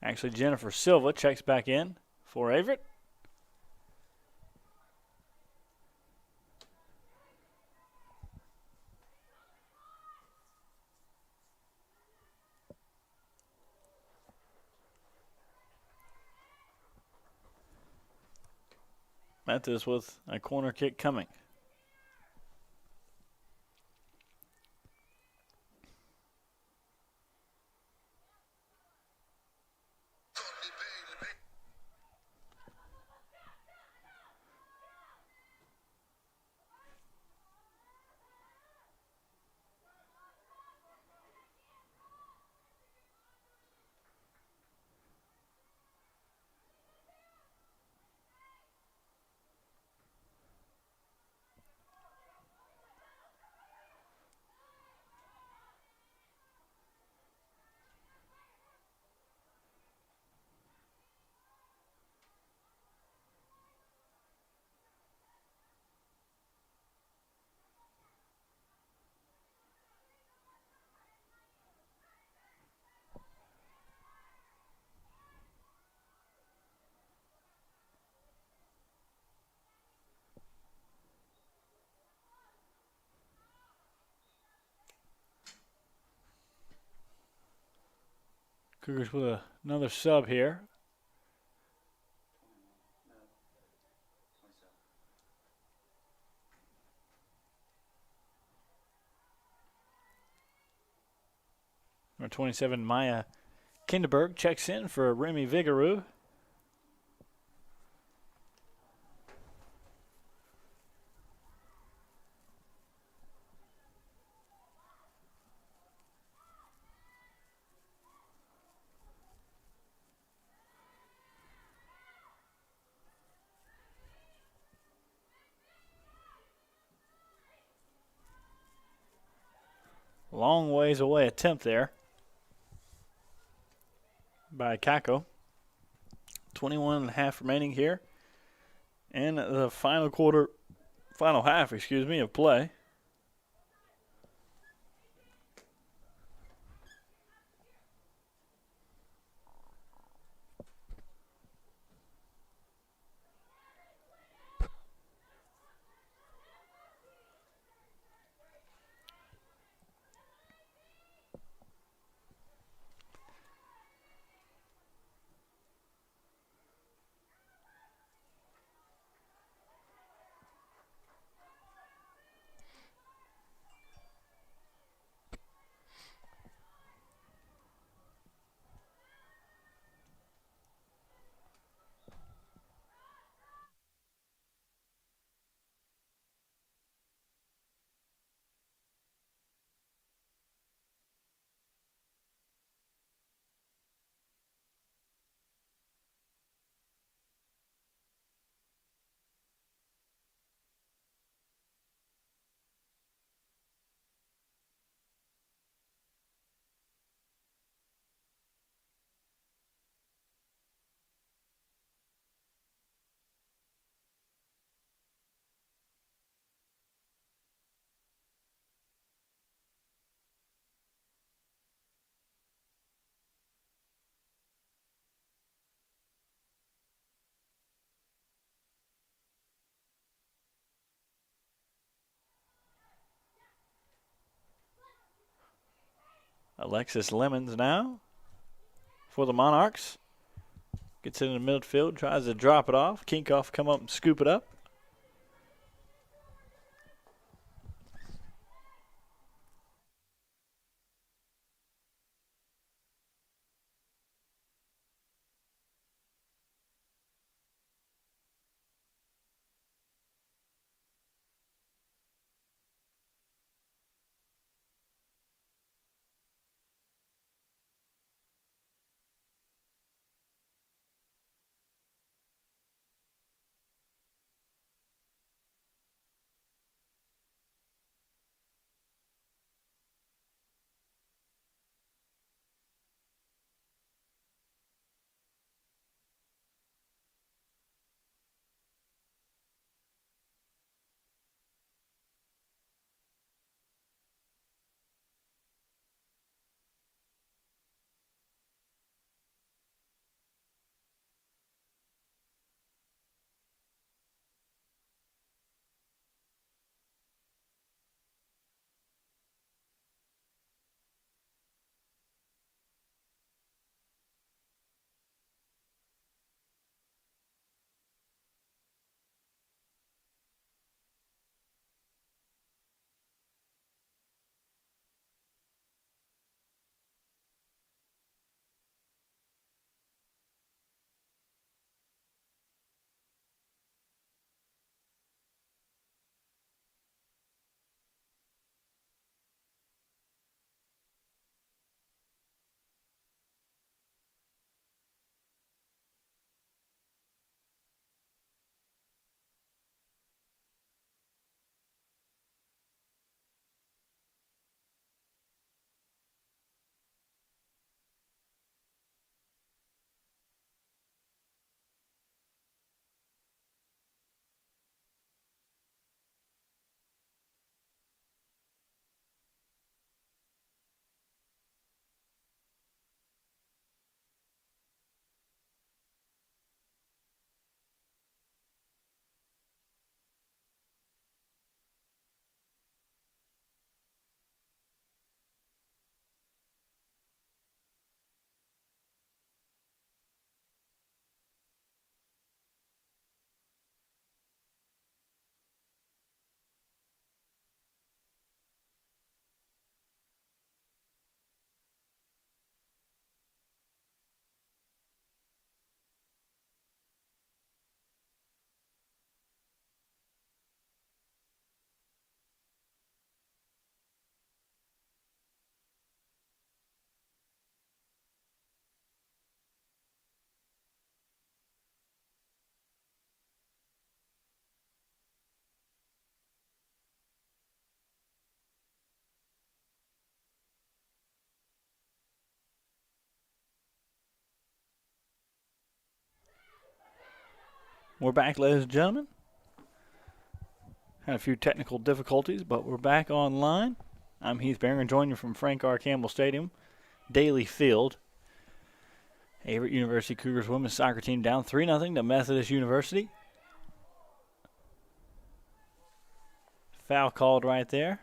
Actually, Jennifer Silva checks back in for Averett. Methodist with a corner kick coming. Cougars with another sub here. Number 27, Maya Kinderberg checks in for Remy Vigaroo. Long ways away attempt there by Kako. 21 and a half remaining here. And the final half, of play. Alexis Lemons now for the Monarchs. Gets it in the midfield, tries to drop it off. Kinkoff come up and scoop it up. We're back, ladies and gentlemen. Had a few technical difficulties, but we're back online. I'm Heath Barron, joining you from Frank R. Campbell Stadium, Daly Field. Averett University Cougars women's soccer team down 3-0 to Methodist University. Foul called right there.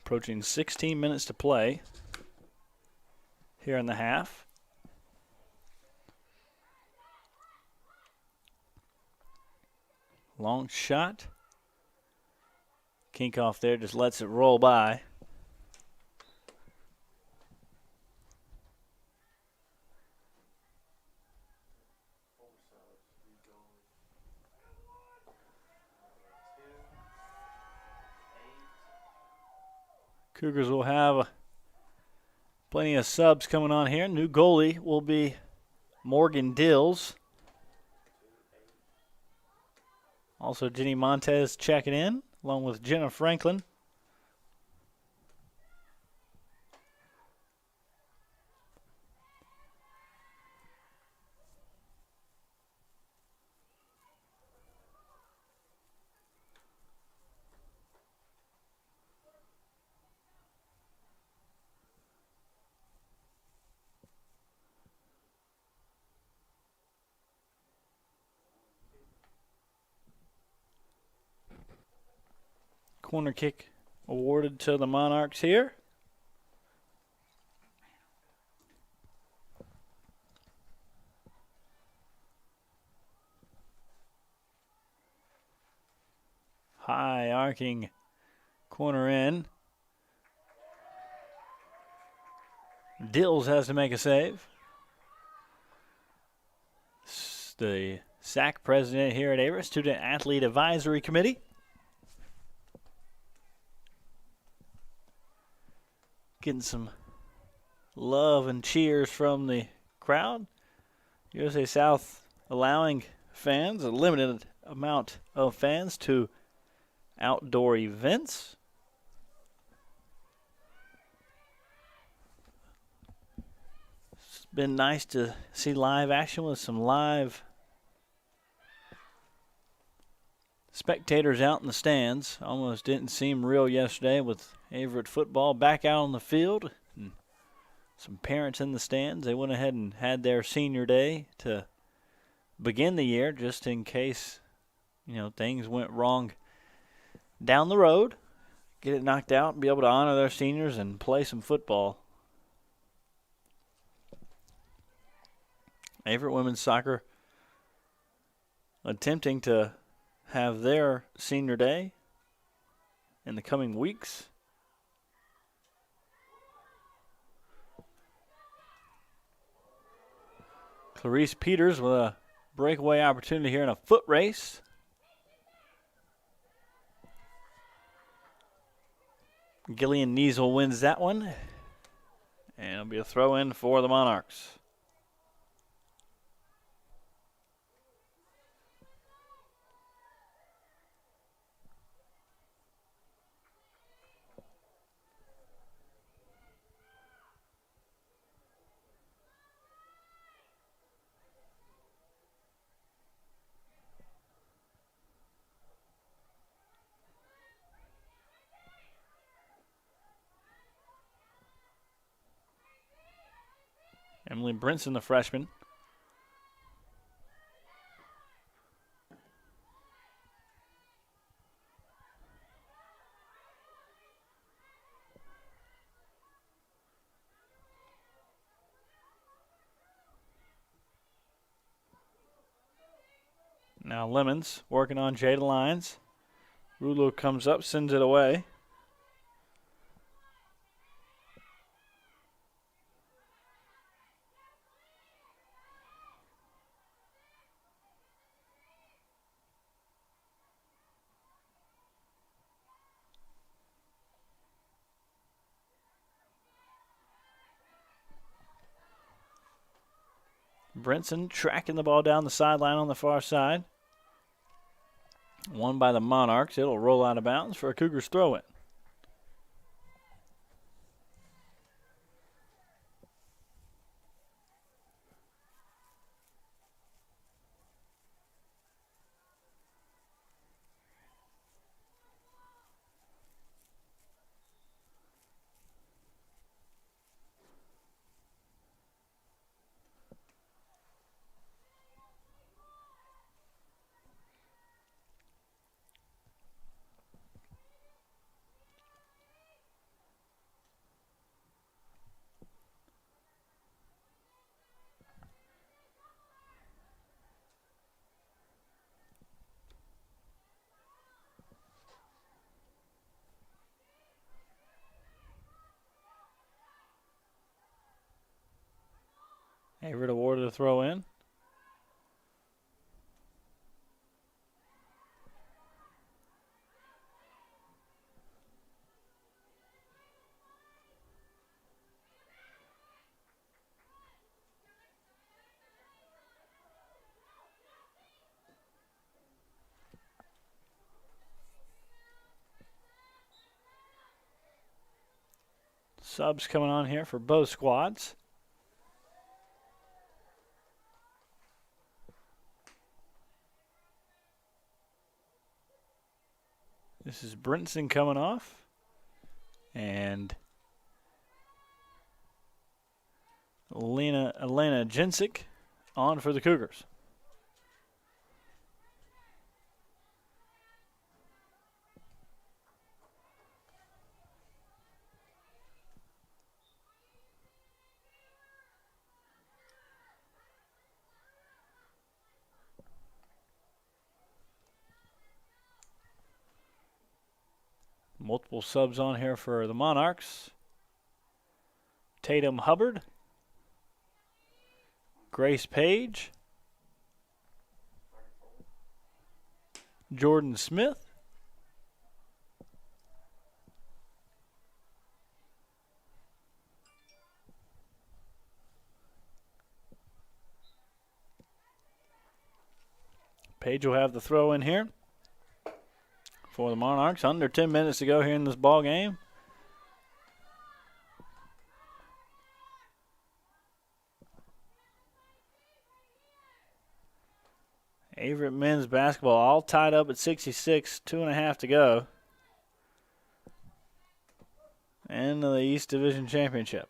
Approaching 16 minutes to play here in the half. Long shot. Kinkoff there just lets it roll by. Cougars will have plenty of subs coming on here. New goalie will be Morgan Dills. Also, Jenny Montez checking in, along with Jenna Franklin. Corner kick awarded to the Monarchs here. High arcing corner in. Dills has to make a save. The SAC president here at Averett, Student Athlete Advisory Committee. Getting some love and cheers from the crowd. USA South allowing fans, a limited amount of fans, to outdoor events. It's been nice to see live action with some live spectators out in the stands. Almost didn't seem real yesterday with Averett football back out on the field and some parents in the stands. They went ahead and had their senior day to begin the year just in case, things went wrong down the road. Get it knocked out and be able to honor their seniors and play some football. Averett women's soccer attempting to have their senior day in the coming weeks. Clarice Peters with a breakaway opportunity here in a foot race. Gillian Niesel wins that one. And it'll be a throw in for the Monarchs. Emily Brinson, the freshman. Now Lemons working on Jada Lyons. Rulo comes up, sends it away. Brinson tracking the ball down the sideline on the far side. Won by the Monarchs. It'll roll out of bounds for a Cougars throw-in. Averett awarded a throw in. Subs coming on here for both squads. This is Brinson coming off. And Elena Jensick on for the Cougars. Multiple subs on here for the Monarchs. Tatum Hubbard. Grace Page. Jordan Smith. Page will have the throw in here for the Monarchs. Under 10 minutes to go here in this ball game. Averett men's basketball all tied up at 66, 2.5 to go. And the East Division Championship.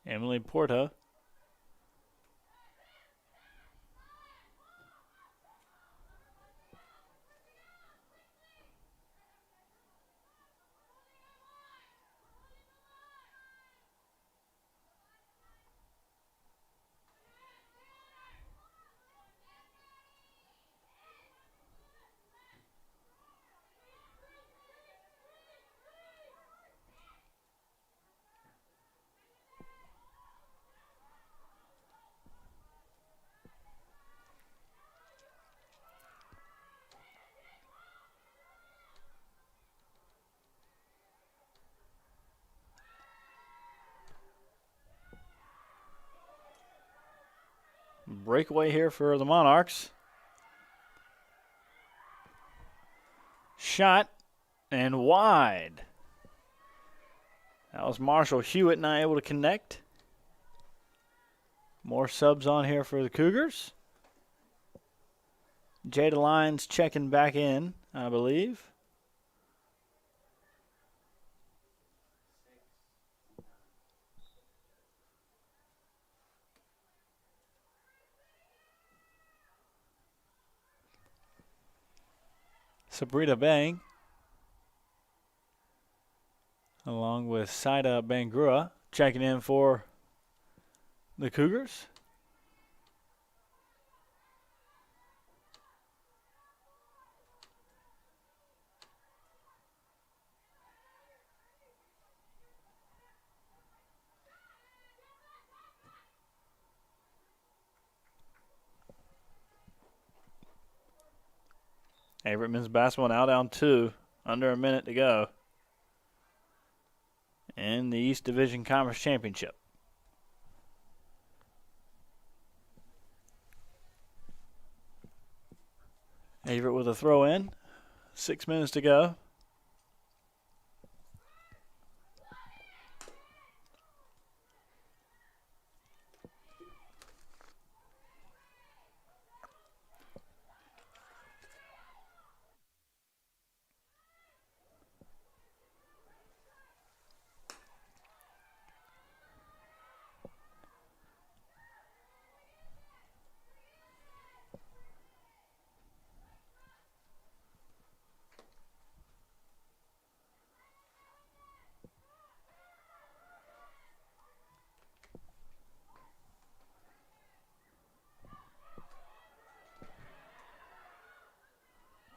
Emily Porto. Breakaway here for the Monarchs. Shot and wide. That was Marshall Hewitt not able to connect. More subs on here for the Cougars. Jada Lyons checking back in, I believe. Sabrina Bang, along with Saida Bangrua, checking in for the Cougars. Averett men's basketball now down 2, under a minute to go in the East Division Conference Championship. Averett with a throw in, 6 minutes to go.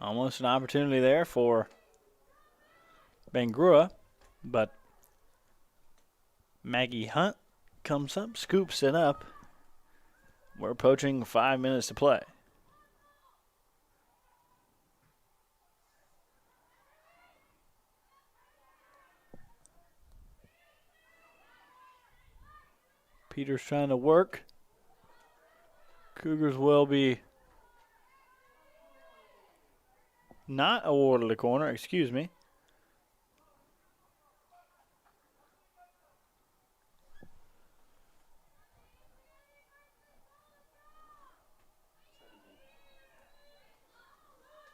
Almost an opportunity there for Bangrua, but Maggie Hunt comes up, scoops it up. We're approaching 5 minutes to play. Peters trying to work. Cougars will be not awarded a corner, excuse me.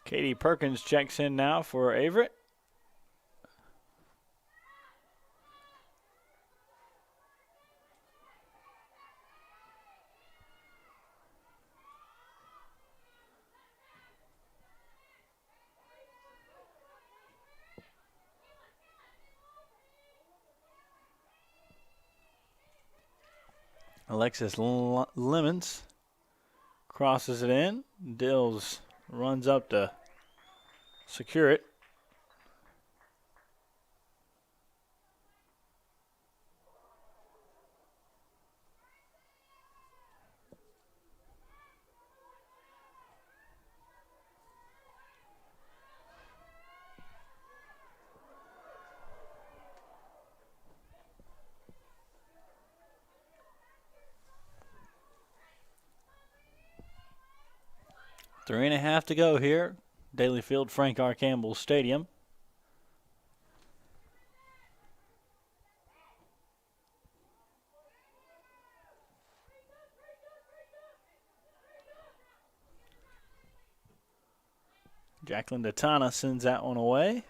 Katie Perkins checks in now for Averett. Alexis Lemons crosses it in. Dills runs up to secure it. Three and a half to go here. Daly Field, Frank R. Campbell Stadium. Jacqueline Datana sends that one away.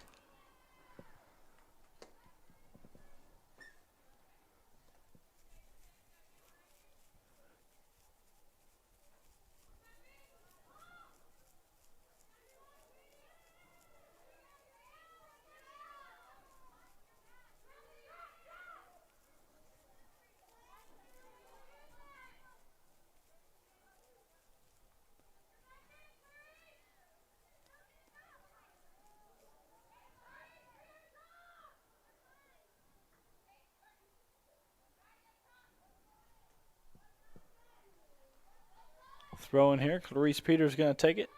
Throw in here. Clarice Peters going to take it.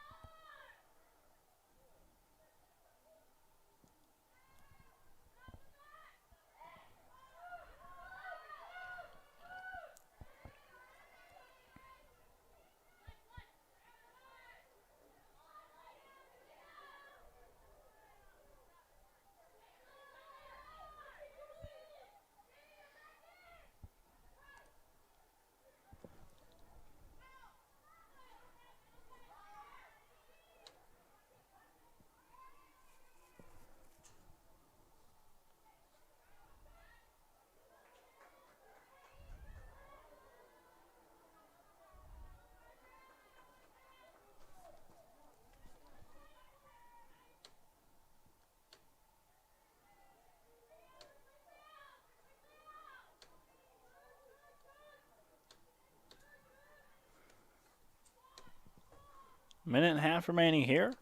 Minute and a half remaining here.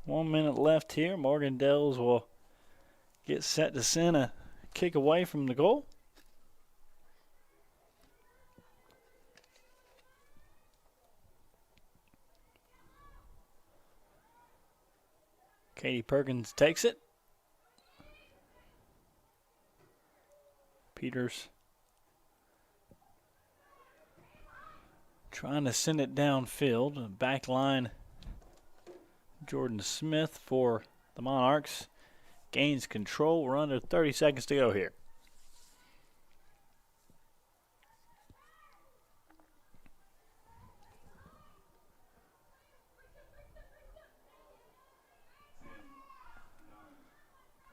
One minute left here. Morgan Dells will get set to send a kick away from the goal. Katie Perkins takes it. Peters trying to send it downfield. Back line. Jordan Smith for the Monarchs gains control. We're under 30 seconds to go here.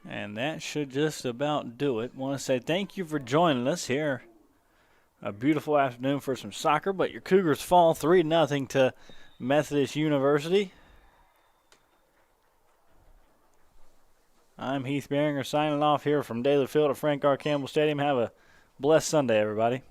And that should just about do it. Want to say thank you for joining us here. A beautiful afternoon for some soccer, but your Cougars fall 3-0 to Methodist University. I'm Heath Behringer signing off here from Daly Field at Frank R. Campbell Stadium. Have a blessed Sunday, everybody.